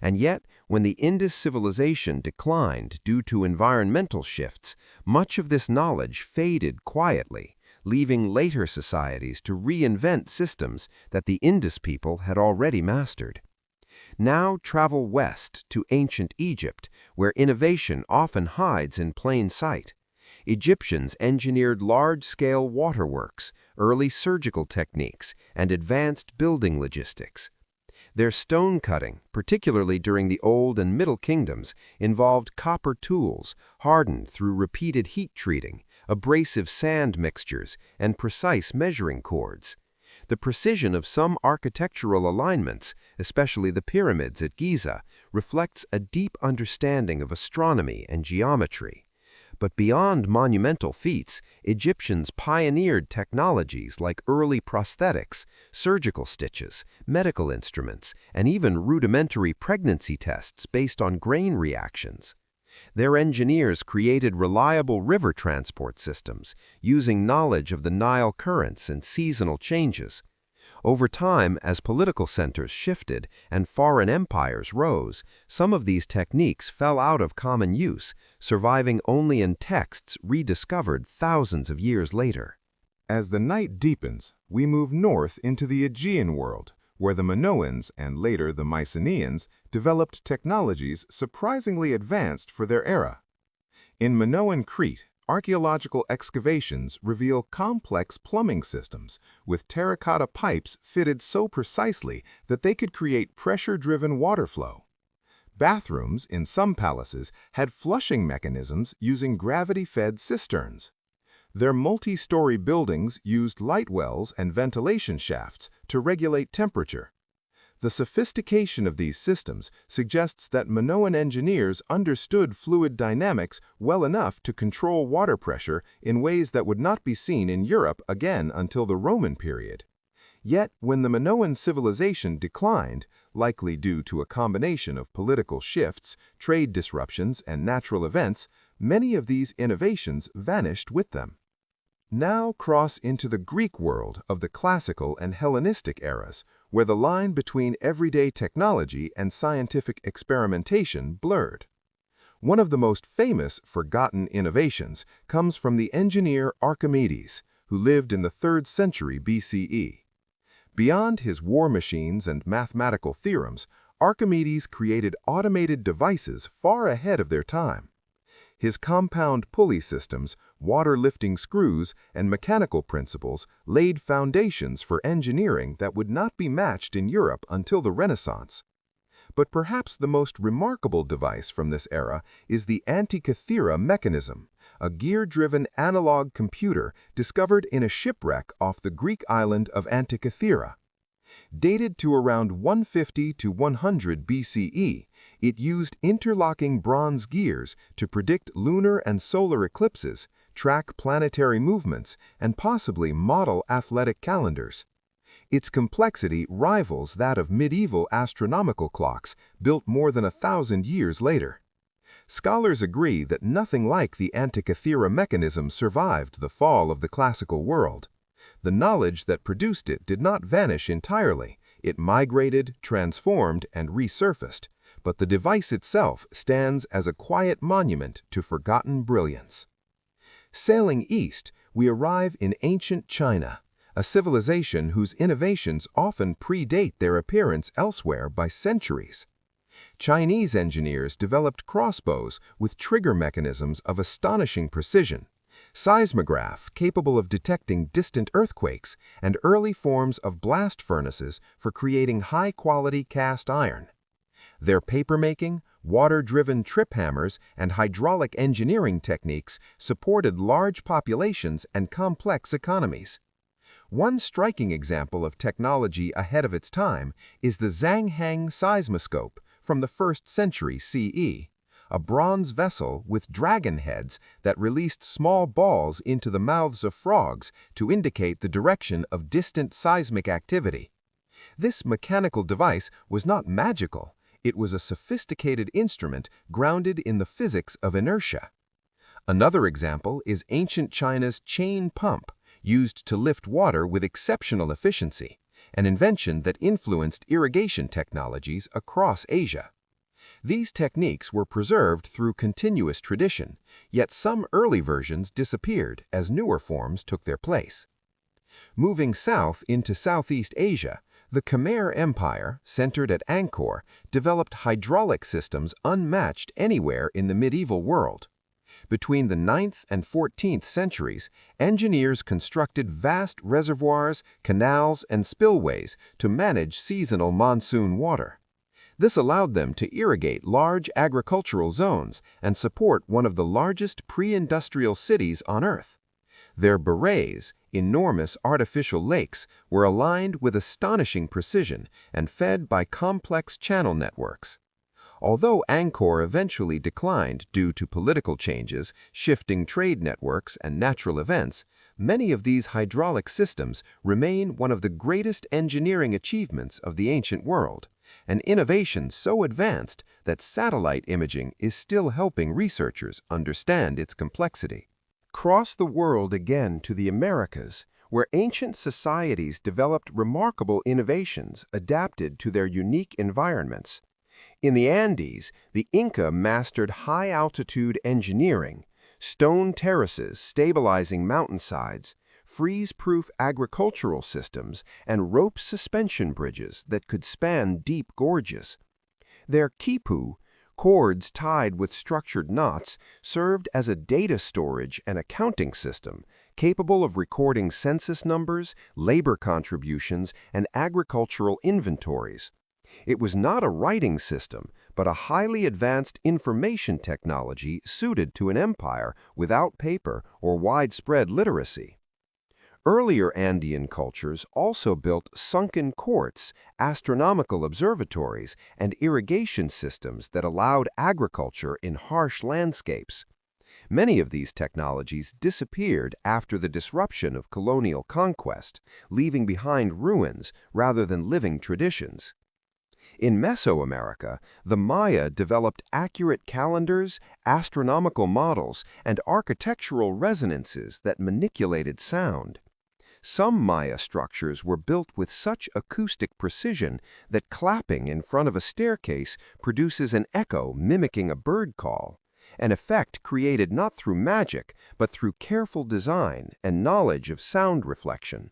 And yet, when the Indus civilization declined due to environmental shifts, much of this knowledge faded quietly, leaving later societies to reinvent systems that the Indus people had already mastered. Now travel west to ancient Egypt, where innovation often hides in plain sight. Egyptians engineered large-scale waterworks, early surgical techniques, and advanced building logistics. Their stone cutting, particularly during the Old and Middle Kingdoms, involved copper tools hardened through repeated heat treating, abrasive sand mixtures, and precise measuring cords. The precision of some architectural alignments, especially the pyramids at Giza, reflects a deep understanding of astronomy and geometry. But beyond monumental feats, Egyptians pioneered technologies like early prosthetics, surgical stitches, medical instruments, and even rudimentary pregnancy tests based on grain reactions. Their engineers created reliable river transport systems, using knowledge of the Nile currents and seasonal changes. Over time, as political centers shifted and foreign empires rose, some of these techniques fell out of common use, surviving only in texts rediscovered thousands of years later. As the night deepens, we move north into the Aegean world, where the Minoans and later the Mycenaeans developed technologies surprisingly advanced for their era. In Minoan Crete, archaeological excavations reveal complex plumbing systems with terracotta pipes fitted so precisely that they could create pressure-driven water flow. Bathrooms in some palaces had flushing mechanisms using gravity-fed cisterns. Their multi-story buildings used light wells and ventilation shafts to regulate temperature. The sophistication of these systems suggests that Minoan engineers understood fluid dynamics well enough to control water pressure in ways that would not be seen in Europe again until the Roman period. Yet, when the Minoan civilization declined, likely due to a combination of political shifts, trade disruptions, and natural events, many of these innovations vanished with them. Now cross into the Greek world of the classical and Hellenistic eras, where the line between everyday technology and scientific experimentation blurred. One of the most famous forgotten innovations comes from the engineer Archimedes, who lived in the 3rd century BCE. Beyond his war machines and mathematical theorems, Archimedes created automated devices far ahead of their time. His compound pulley systems, water-lifting screws, and mechanical principles laid foundations for engineering that would not be matched in Europe until the Renaissance. But perhaps the most remarkable device from this era is the Antikythera mechanism, a gear-driven analog computer discovered in a shipwreck off the Greek island of Antikythera. Dated to around 150 to 100 BCE, it used interlocking bronze gears to predict lunar and solar eclipses, track planetary movements, and possibly model athletic calendars. Its complexity rivals that of medieval astronomical clocks built more than 1,000 years later. Scholars agree that nothing like the Antikythera mechanism survived the fall of the classical world. The knowledge that produced it did not vanish entirely. It migrated, transformed, and resurfaced, but the device itself stands as a quiet monument to forgotten brilliance. Sailing east, we arrive in ancient China, a civilization whose innovations often predate their appearance elsewhere by centuries. Chinese engineers developed crossbows with trigger mechanisms of astonishing precision, seismograph capable of detecting distant earthquakes, and early forms of blast furnaces for creating high-quality cast iron. Their papermaking, water-driven trip hammers, and hydraulic engineering techniques supported large populations and complex economies. One striking example of technology ahead of its time is the Zhanghang seismoscope from the 1st century CE, a bronze vessel with dragon heads that released small balls into the mouths of frogs to indicate the direction of distant seismic activity. This mechanical device was not magical. It was a sophisticated instrument grounded in the physics of inertia. Another example is ancient China's chain pump, used to lift water with exceptional efficiency, an invention that influenced irrigation technologies across Asia. These techniques were preserved through continuous tradition, yet some early versions disappeared as newer forms took their place. Moving south into Southeast Asia, the Khmer Empire, centered at Angkor, developed hydraulic systems unmatched anywhere in the medieval world. Between the 9th and 14th centuries, engineers constructed vast reservoirs, canals, and spillways to manage seasonal monsoon water. This allowed them to irrigate large agricultural zones and support one of the largest pre-industrial cities on Earth. Their barays, enormous artificial lakes, were aligned with astonishing precision and fed by complex channel networks. Although Angkor eventually declined due to political changes, shifting trade networks, and natural events, many of these hydraulic systems remain one of the greatest engineering achievements of the ancient world, an innovation so advanced that satellite imaging is still helping researchers understand its complexity. Cross the world again to the Americas, where ancient societies developed remarkable innovations adapted to their unique environments. In the Andes, the Inca mastered high-altitude engineering, stone terraces stabilizing mountainsides, freeze-proof agricultural systems, and rope suspension bridges that could span deep gorges. Their quipu, cords tied with structured knots, served as a data storage and accounting system capable of recording census numbers, labor contributions, and agricultural inventories. It was not a writing system, but a highly advanced information technology suited to an empire without paper or widespread literacy. Earlier Andean cultures also built sunken courts, astronomical observatories, and irrigation systems that allowed agriculture in harsh landscapes. Many of these technologies disappeared after the disruption of colonial conquest, leaving behind ruins rather than living traditions. In Mesoamerica, the Maya developed accurate calendars, astronomical models, and architectural resonances that manipulated sound. Some Maya structures were built with such acoustic precision that clapping in front of a staircase produces an echo mimicking a bird call, an effect created not through magic, but through careful design and knowledge of sound reflection.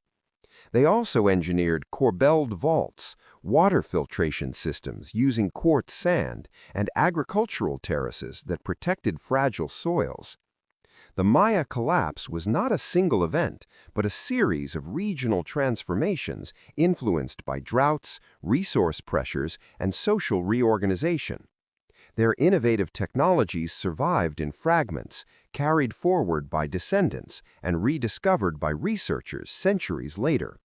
They also engineered corbelled vaults, water filtration systems using quartz sand, and agricultural terraces that protected fragile soils. The Maya collapse was not a single event, but a series of regional transformations influenced by droughts, resource pressures, and social reorganization. Their innovative technologies survived in fragments, carried forward by descendants, and rediscovered by researchers centuries later.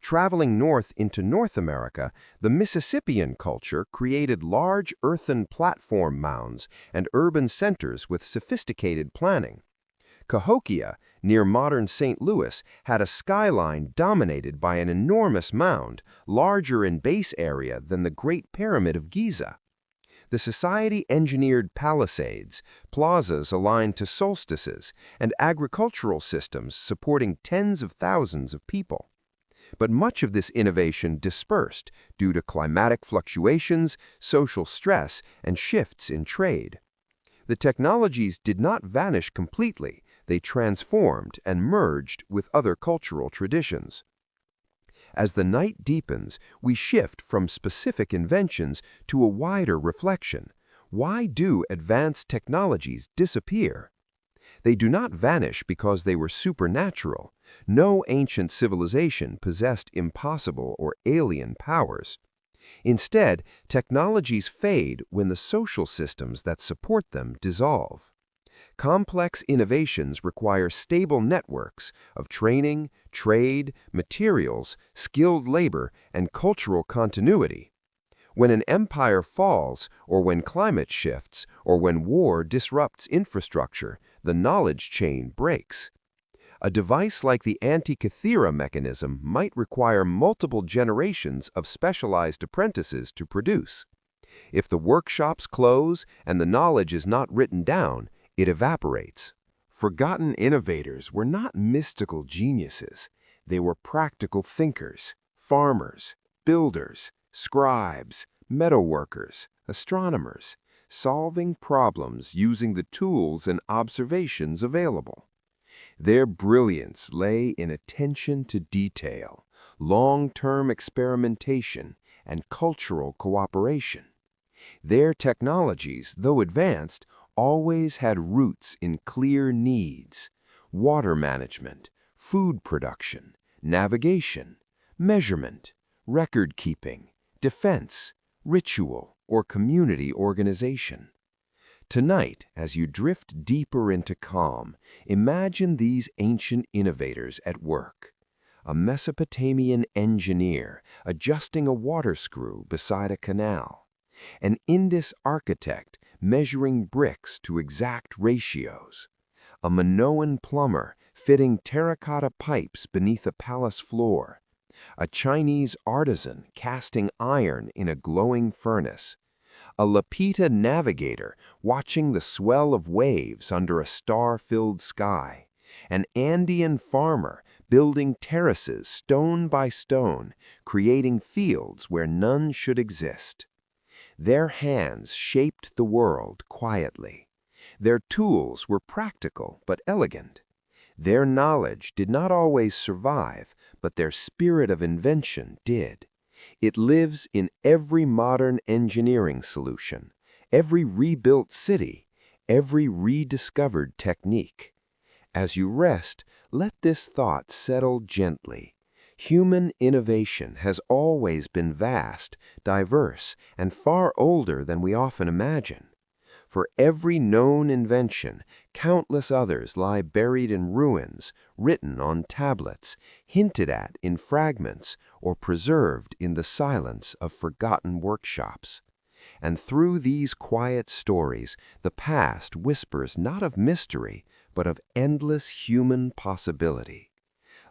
Traveling north into North America, the Mississippian culture created large earthen platform mounds and urban centers with sophisticated planning. Cahokia, near modern St. Louis, had a skyline dominated by an enormous mound, larger in base area than the Great Pyramid of Giza. The society engineered palisades, plazas aligned to solstices, and agricultural systems supporting tens of thousands of people. But much of this innovation dispersed due to climatic fluctuations, social stress, and shifts in trade. The technologies did not vanish completely, they transformed and merged with other cultural traditions. As the night deepens, we shift from specific inventions to a wider reflection. Why do advanced technologies disappear? They do not vanish because they were supernatural. No ancient civilization possessed impossible or alien powers. Instead, technologies fade when the social systems that support them dissolve. Complex innovations require stable networks of training, trade, materials, skilled labor, and cultural continuity. When an empire falls, or when climate shifts, or when war disrupts infrastructure, the knowledge chain breaks. A device like the Antikythera mechanism might require multiple generations of specialized apprentices to produce. If the workshops close and the knowledge is not written down, it evaporates. Forgotten innovators were not mystical geniuses. They were practical thinkers, farmers, builders, scribes, metalworkers, astronomers, solving problems using the tools and observations available. Their brilliance lay in attention to detail, long-term experimentation, and cultural cooperation. Their technologies, though advanced, always had roots in clear needs: water management, food production, navigation, measurement, record-keeping, defense, ritual, or community organization. Tonight, as you drift deeper into calm, imagine these ancient innovators at work. A Mesopotamian engineer adjusting a water screw beside a canal. An Indus architect measuring bricks to exact ratios. A Minoan plumber fitting terracotta pipes beneath a palace floor. A Chinese artisan casting iron in a glowing furnace. A Lapita navigator watching the swell of waves under a star-filled sky. An Andean farmer building terraces stone by stone, creating fields where none should exist. Their hands shaped the world quietly. Their tools were practical but elegant. Their knowledge did not always survive, but their spirit of invention did. It lives in every modern engineering solution, every rebuilt city, every rediscovered technique. As you rest, let this thought settle gently. Human innovation has always been vast, diverse, and far older than we often imagine. For every known invention, countless others lie buried in ruins, written on tablets, hinted at in fragments, or preserved in the silence of forgotten workshops. And through these quiet stories, the past whispers not of mystery, but of endless human possibility.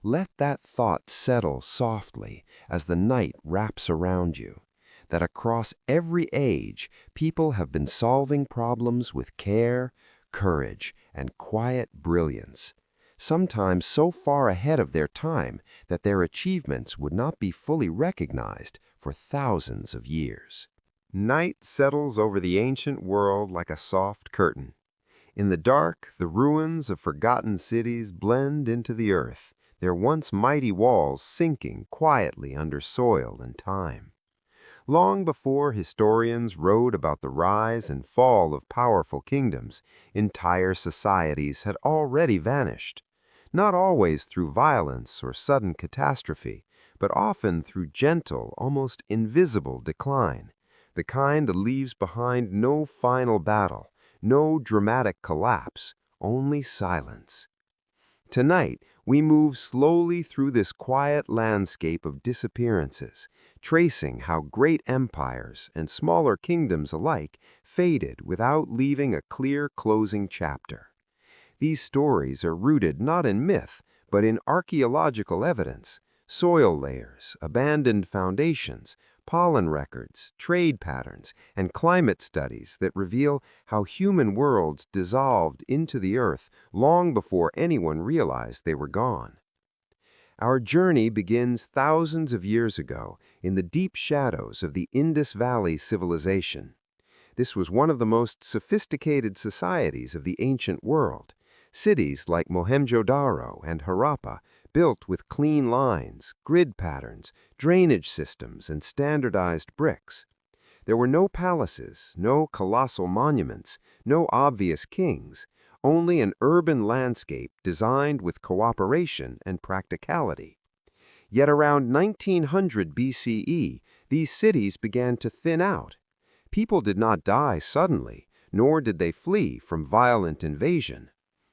Let that thought settle softly as the night wraps around you, that across every age, people have been solving problems with care, courage, and quiet brilliance, sometimes so far ahead of their time that their achievements would not be fully recognized for thousands of years. Night settles over the ancient world like a soft curtain. In the dark, the ruins of forgotten cities blend into the earth, their once mighty walls sinking quietly under soil and time. Long before historians wrote about the rise and fall of powerful kingdoms, entire societies had already vanished, not always through violence or sudden catastrophe, but often through gentle, almost invisible decline, the kind that leaves behind no final battle, no dramatic collapse, only silence. Tonight, we move slowly through this quiet landscape of disappearances, tracing how great empires and smaller kingdoms alike faded without leaving a clear closing chapter. These stories are rooted not in myth, but in archaeological evidence, soil layers, abandoned foundations, pollen records, trade patterns, and climate studies that reveal how human worlds dissolved into the earth long before anyone realized they were gone. Our journey begins thousands of years ago in the deep shadows of the Indus Valley Civilization. This was one of the most sophisticated societies of the ancient world. Cities like Mohenjo-daro and Harappa, built with clean lines, grid patterns, drainage systems, and standardized bricks. There were no palaces, no colossal monuments, no obvious kings, only an urban landscape designed with cooperation and practicality. Yet around 1900 BCE, these cities began to thin out. People did not die suddenly, nor did they flee from violent invasion.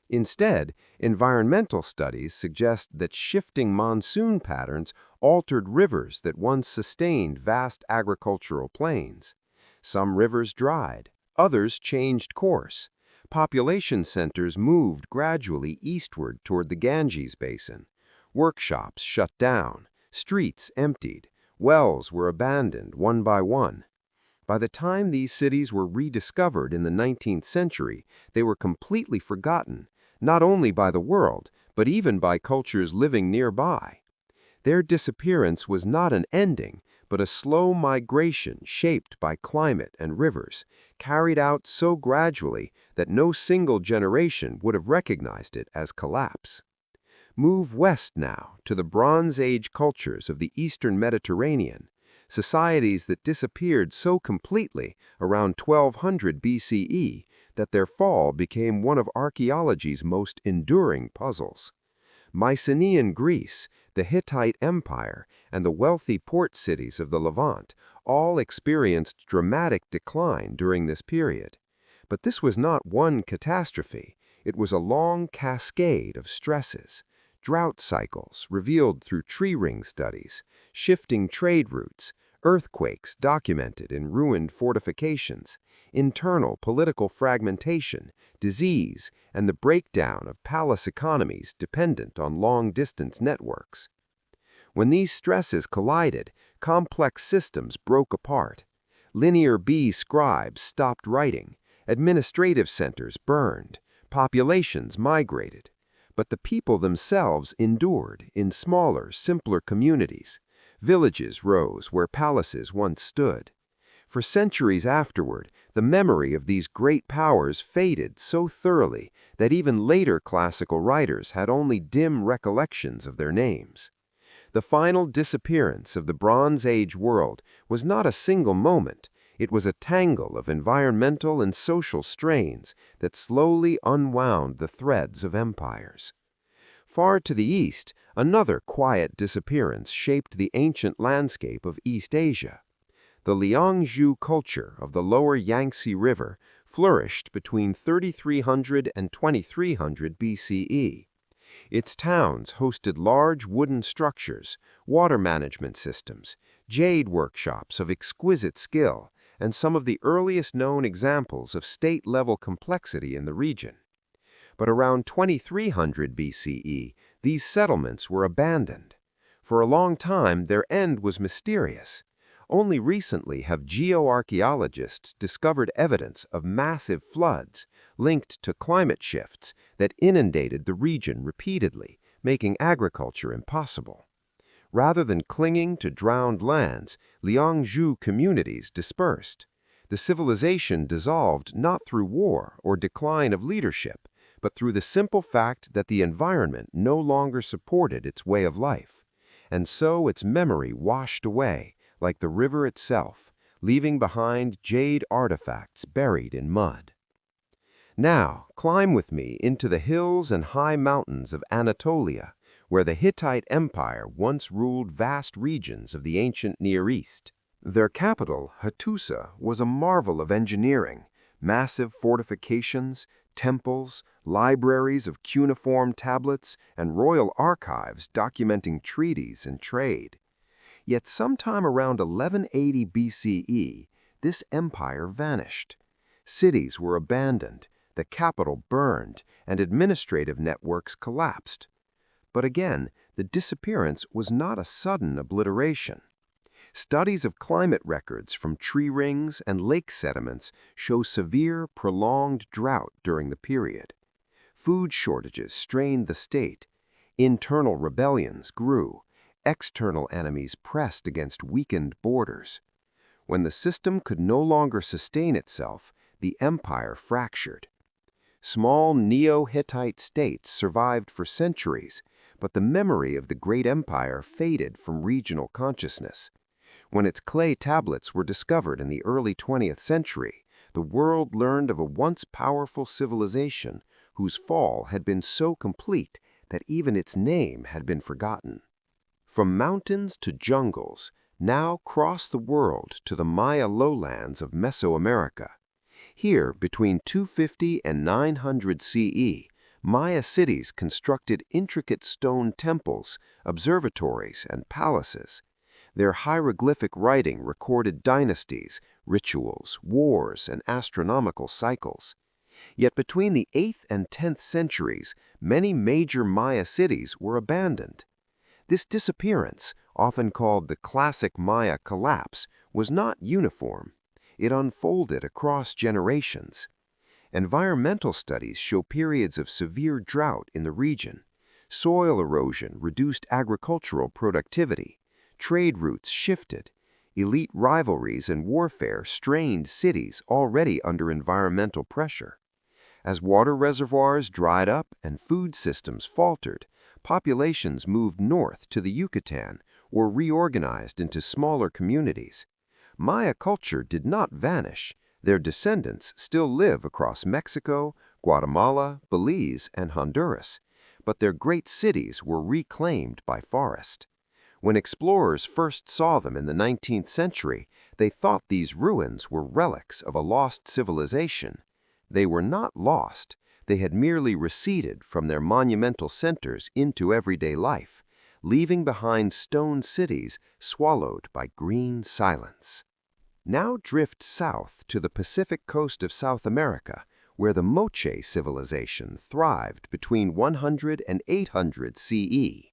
Instead, environmental studies suggest that shifting monsoon patterns altered rivers that once sustained vast agricultural plains. Some rivers dried, others changed course. Population centers moved gradually eastward toward the Ganges basin. Workshops shut down, streets emptied, wells were abandoned one by one. By the time these cities were rediscovered in the 19th century, they were completely forgotten, not only by the world, but even by cultures living nearby. Their disappearance was not an ending, but a slow migration shaped by climate and rivers, carried out so gradually that no single generation would have recognized it as collapse. Move west now to the Bronze Age cultures of the Eastern Mediterranean, societies that disappeared so completely around 1200 BCE that their fall became one of archaeology's most enduring puzzles. Mycenaean Greece, the Hittite Empire, and the wealthy port cities of the Levant all experienced dramatic decline during this period. But this was not one catastrophe. It was a long cascade of stresses. Drought cycles revealed through tree ring studies, shifting trade routes, earthquakes documented in ruined fortifications, internal political fragmentation, disease, and the breakdown of palace economies dependent on long-distance networks. When these stresses collided, complex systems broke apart. Linear B scribes stopped writing, administrative centers burned, populations migrated. But the people themselves endured in smaller, simpler communities. Villages rose where palaces once stood. For centuries afterward, the memory of these great powers faded so thoroughly that even later classical writers had only dim recollections of their names. The final disappearance of the Bronze Age world was not a single moment. It was a tangle of environmental and social strains that slowly unwound the threads of empires. Far to the east, another quiet disappearance shaped the ancient landscape of East Asia. The Liangzhu culture of the lower Yangtze River flourished between 3300 and 2300 BCE. Its towns hosted large wooden structures, water management systems, jade workshops of exquisite skill, and some of the earliest known examples of state-level complexity in the region. But around 2300 BCE, these settlements were abandoned. For a long time, their end was mysterious. Only recently have geoarchaeologists discovered evidence of massive floods linked to climate shifts that inundated the region repeatedly, making agriculture impossible. Rather than clinging to drowned lands, Liangzhu communities dispersed. The civilization dissolved not through war or decline of leadership, but through the simple fact that the environment no longer supported its way of life. And so its memory washed away, like the river itself, leaving behind jade artifacts buried in mud. Now, climb with me into the hills and high mountains of Anatolia, where the Hittite Empire once ruled vast regions of the ancient Near East. Their capital, Hattusa, was a marvel of engineering, massive fortifications, temples, libraries of cuneiform tablets, and royal archives documenting treaties and trade. Yet sometime around 1180 BCE, this empire vanished. Cities were abandoned, the capital burned, and administrative networks collapsed. But again, the disappearance was not a sudden obliteration. Studies of climate records from tree rings and lake sediments show severe, prolonged drought during the period. Food shortages strained the state. Internal rebellions grew. External enemies pressed against weakened borders. When the system could no longer sustain itself, the empire fractured. Small Neo-Hittite states survived for centuries, but the memory of the great empire faded from regional consciousness. When its clay tablets were discovered in the early 20th century, the world learned of a once powerful civilization whose fall had been so complete that even its name had been forgotten. From mountains to jungles, now cross the world to the Maya lowlands of Mesoamerica. Here, between 250 and 900 CE, Maya cities constructed intricate stone temples, observatories, and palaces. Their hieroglyphic writing recorded dynasties, rituals, wars, and astronomical cycles. Yet between the 8th and 10th centuries, many major Maya cities were abandoned. This disappearance, often called the classic Maya collapse, was not uniform. It unfolded across generations. Environmental studies show periods of severe drought in the region. Soil erosion reduced agricultural productivity. Trade routes shifted. Elite rivalries and warfare strained cities already under environmental pressure. As water reservoirs dried up and food systems faltered, populations moved north to the Yucatan or reorganized into smaller communities. Maya culture did not vanish. Their descendants still live across Mexico, Guatemala, Belize, and Honduras, but their great cities were reclaimed by forest. When explorers first saw them in the 19th century, they thought these ruins were relics of a lost civilization. They were not lost. They had merely receded from their monumental centers into everyday life, leaving behind stone cities swallowed by green silence. Now drift south to the Pacific coast of South America, where the Moche civilization thrived between 100 and 800 CE.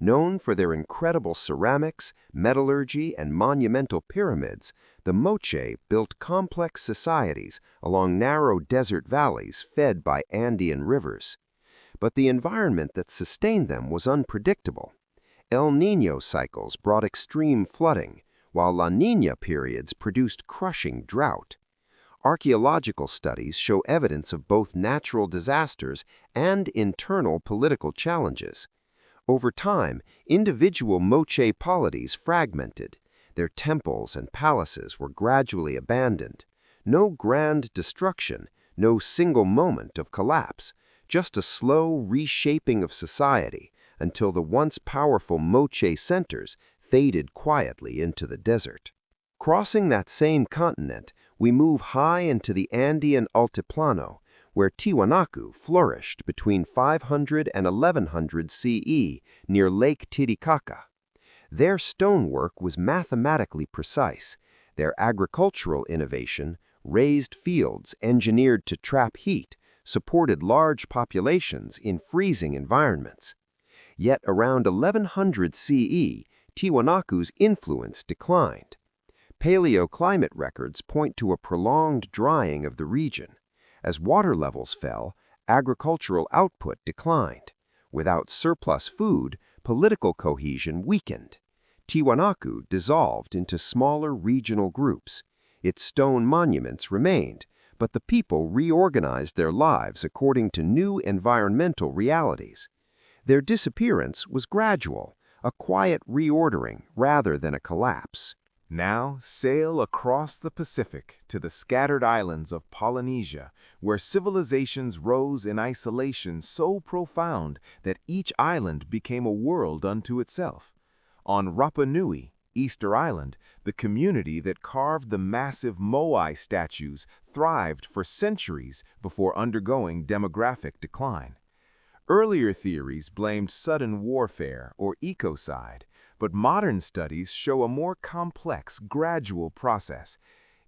Known for their incredible ceramics, metallurgy, and monumental pyramids, the Moche built complex societies along narrow desert valleys fed by Andean rivers. But the environment that sustained them was unpredictable. El Niño cycles brought extreme flooding, while La Niña periods produced crushing drought. Archaeological studies show evidence of both natural disasters and internal political challenges. Over time, individual Moche polities fragmented. Their temples and palaces were gradually abandoned. No grand destruction, no single moment of collapse, just a slow reshaping of society until the once powerful Moche centers faded quietly into the desert. Crossing that same continent, we move high into the Andean Altiplano, where Tiwanaku flourished between 500 and 1100 CE near Lake Titicaca. Their stonework was mathematically precise. Their agricultural innovation, raised fields engineered to trap heat, supported large populations in freezing environments. Yet around 1100 CE, Tiwanaku's influence declined. Paleoclimate records point to a prolonged drying of the region. As water levels fell, agricultural output declined. Without surplus food, political cohesion weakened. Tiwanaku dissolved into smaller regional groups. Its stone monuments remained, but the people reorganized their lives according to new environmental realities. Their disappearance was gradual, a quiet reordering rather than a collapse. Now sail across the Pacific to the scattered islands of Polynesia, where civilizations rose in isolation so profound that each island became a world unto itself. On Rapa Nui, Easter Island, the community that carved the massive Moai statues thrived for centuries before undergoing demographic decline. Earlier theories blamed sudden warfare or ecocide, but modern studies show a more complex, gradual process.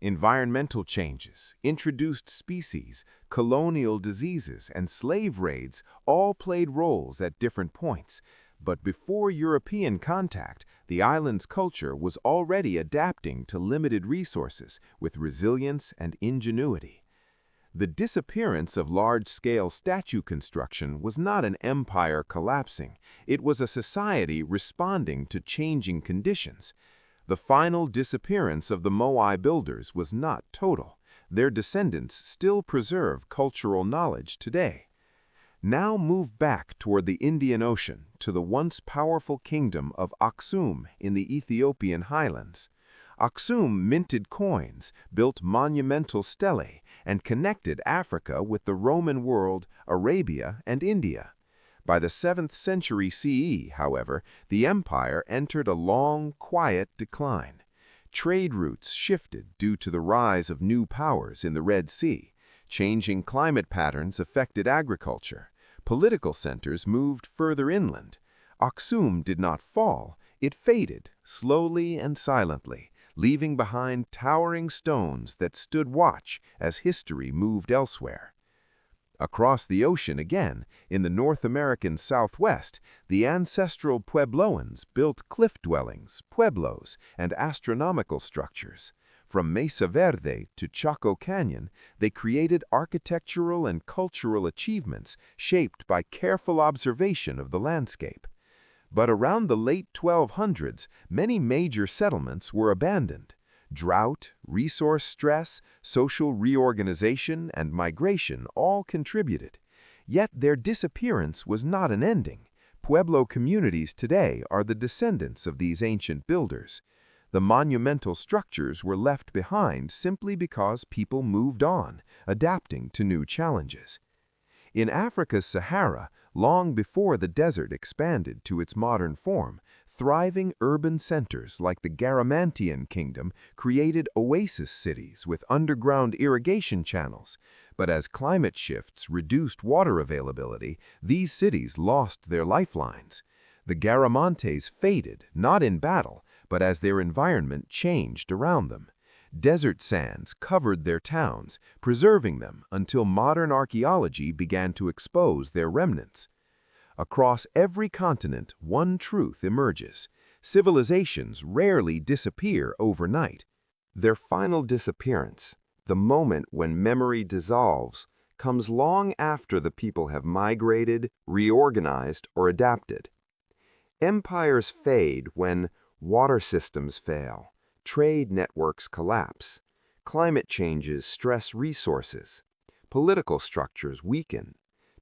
Environmental changes, introduced species, colonial diseases, and slave raids all played roles at different points. But before European contact, the island's culture was already adapting to limited resources with resilience and ingenuity. The disappearance of large-scale statue construction was not an empire collapsing. It was a society responding to changing conditions. The final disappearance of the Moai builders was not total. Their descendants still preserve cultural knowledge today. Now move back toward the Indian Ocean to the once powerful kingdom of Aksum in the Ethiopian highlands. Aksum minted coins, built monumental stelae, and connected Africa with the Roman world, Arabia, and India. By the 7th century CE, however, the empire entered a long, quiet decline. Trade routes shifted due to the rise of new powers in the Red Sea. Changing climate patterns affected agriculture. Political centers moved further inland. Aksum did not fall, it faded, slowly and silently, leaving behind towering stones that stood watch as history moved elsewhere. Across the ocean again, in the North American Southwest, the ancestral Puebloans built cliff dwellings, pueblos, and astronomical structures. From Mesa Verde to Chaco Canyon, they created architectural and cultural achievements shaped by careful observation of the landscape. But around the late 1200s, many major settlements were abandoned. Drought, resource stress, social reorganization, and migration all contributed. Yet their disappearance was not an ending. Pueblo communities today are the descendants of these ancient builders. The monumental structures were left behind simply because people moved on, adapting to new challenges. In Africa's Sahara, long before the desert expanded to its modern form, thriving urban centers like the Garamantian Kingdom created oasis cities with underground irrigation channels. But as climate shifts reduced water availability, these cities lost their lifelines. The Garamantes faded, not in battle, but as their environment changed around them. Desert sands covered their towns, preserving them until modern archaeology began to expose their remnants. Across every continent, one truth emerges. Civilizations rarely disappear overnight. Their final disappearance, the moment when memory dissolves, comes long after the people have migrated, reorganized, or adapted. Empires fade when water systems fail, trade networks collapse, climate changes stress resources, political structures weaken,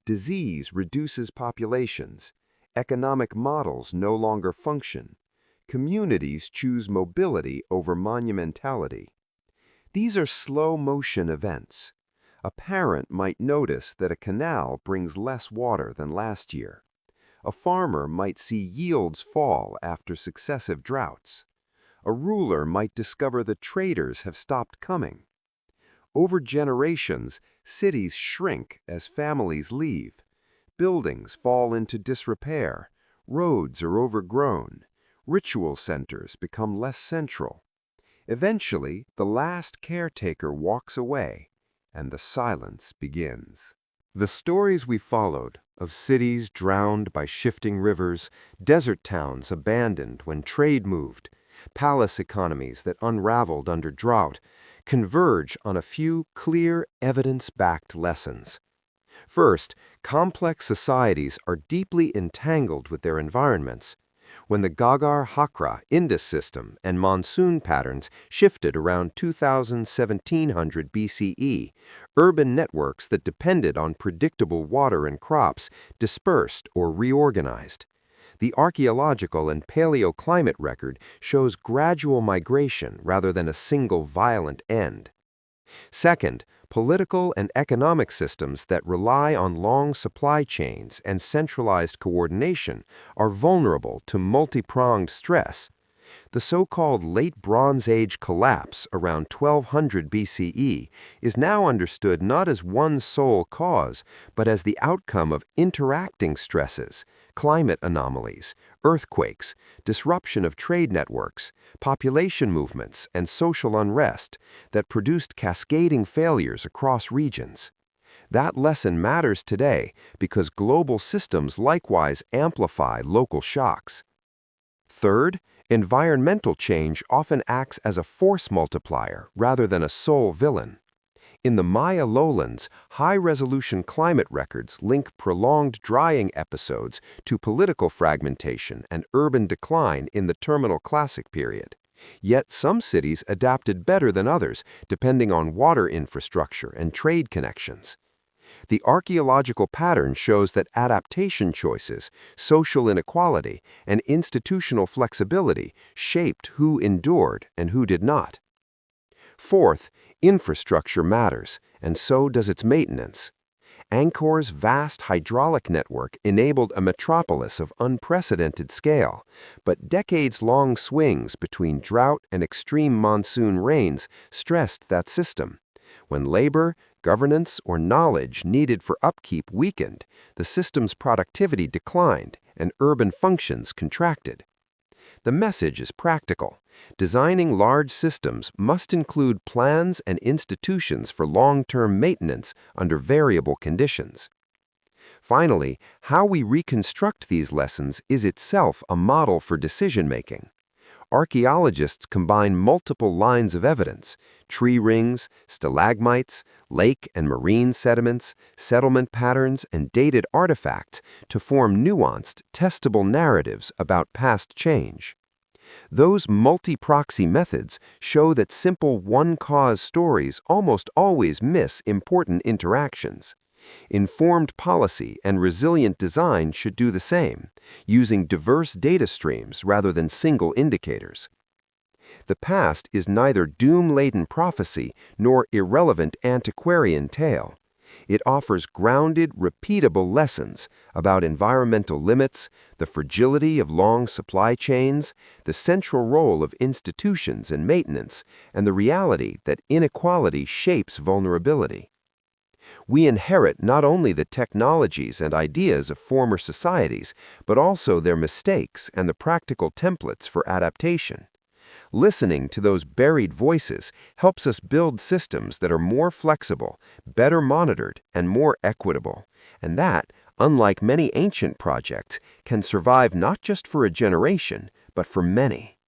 disease reduces populations, economic models no longer function, communities choose mobility over monumentality. These are slow-motion events. A parent might notice that a canal brings less water than last year. A farmer might see yields fall after successive droughts. A ruler might discover that traders have stopped coming. Over generations, cities shrink as families leave. Buildings fall into disrepair. Roads are overgrown. Ritual centers become less central. Eventually, the last caretaker walks away, and the silence begins. The stories we followed of cities drowned by shifting rivers, desert towns abandoned when trade moved, palace economies that unraveled under drought, converge on a few clear, evidence-backed lessons. First, complex societies are deeply entangled with their environments. When the Gagar-Hakra Indus system and monsoon patterns shifted around 1700 BCE, urban networks that depended on predictable water and crops dispersed or reorganized. The archaeological and paleoclimate record shows gradual migration rather than a single violent end. Second, political and economic systems that rely on long supply chains and centralized coordination are vulnerable to multi-pronged stress. The so-called Late Bronze Age collapse around 1200 BCE is now understood not as one sole cause, but as the outcome of interacting stresses, climate anomalies, earthquakes, disruption of trade networks, population movements, and social unrest that produced cascading failures across regions. That lesson matters today because global systems likewise amplify local shocks. Third, environmental change often acts as a force multiplier rather than a sole villain. In the Maya lowlands, high-resolution climate records link prolonged drying episodes to political fragmentation and urban decline in the terminal classic period. Yet some cities adapted better than others, depending on water infrastructure and trade connections. The archaeological pattern shows that adaptation choices, social inequality, and institutional flexibility shaped who endured and who did not. Fourth, infrastructure matters, and so does its maintenance. Angkor's vast hydraulic network enabled a metropolis of unprecedented scale, but decades-long swings between drought and extreme monsoon rains stressed that system. When labor, governance, or knowledge needed for upkeep weakened, the system's productivity declined and urban functions contracted. The message is practical. Designing large systems must include plans and institutions for long-term maintenance under variable conditions. Finally, how we reconstruct these lessons is itself a model for decision-making. Archaeologists combine multiple lines of evidence, tree rings, stalagmites, lake and marine sediments, settlement patterns, and dated artifacts to form nuanced, testable narratives about past change. Those multi-proxy methods show that simple one-cause stories almost always miss important interactions. Informed policy and resilient design should do the same, using diverse data streams rather than single indicators. The past is neither doom-laden prophecy nor irrelevant antiquarian tale. It offers grounded, repeatable lessons about environmental limits, the fragility of long supply chains, the central role of institutions and maintenance, and the reality that inequality shapes vulnerability. We inherit not only the technologies and ideas of former societies, but also their mistakes and the practical templates for adaptation. Listening to those buried voices helps us build systems that are more flexible, better monitored, and more equitable. And that, unlike many ancient projects, can survive not just for a generation, but for many.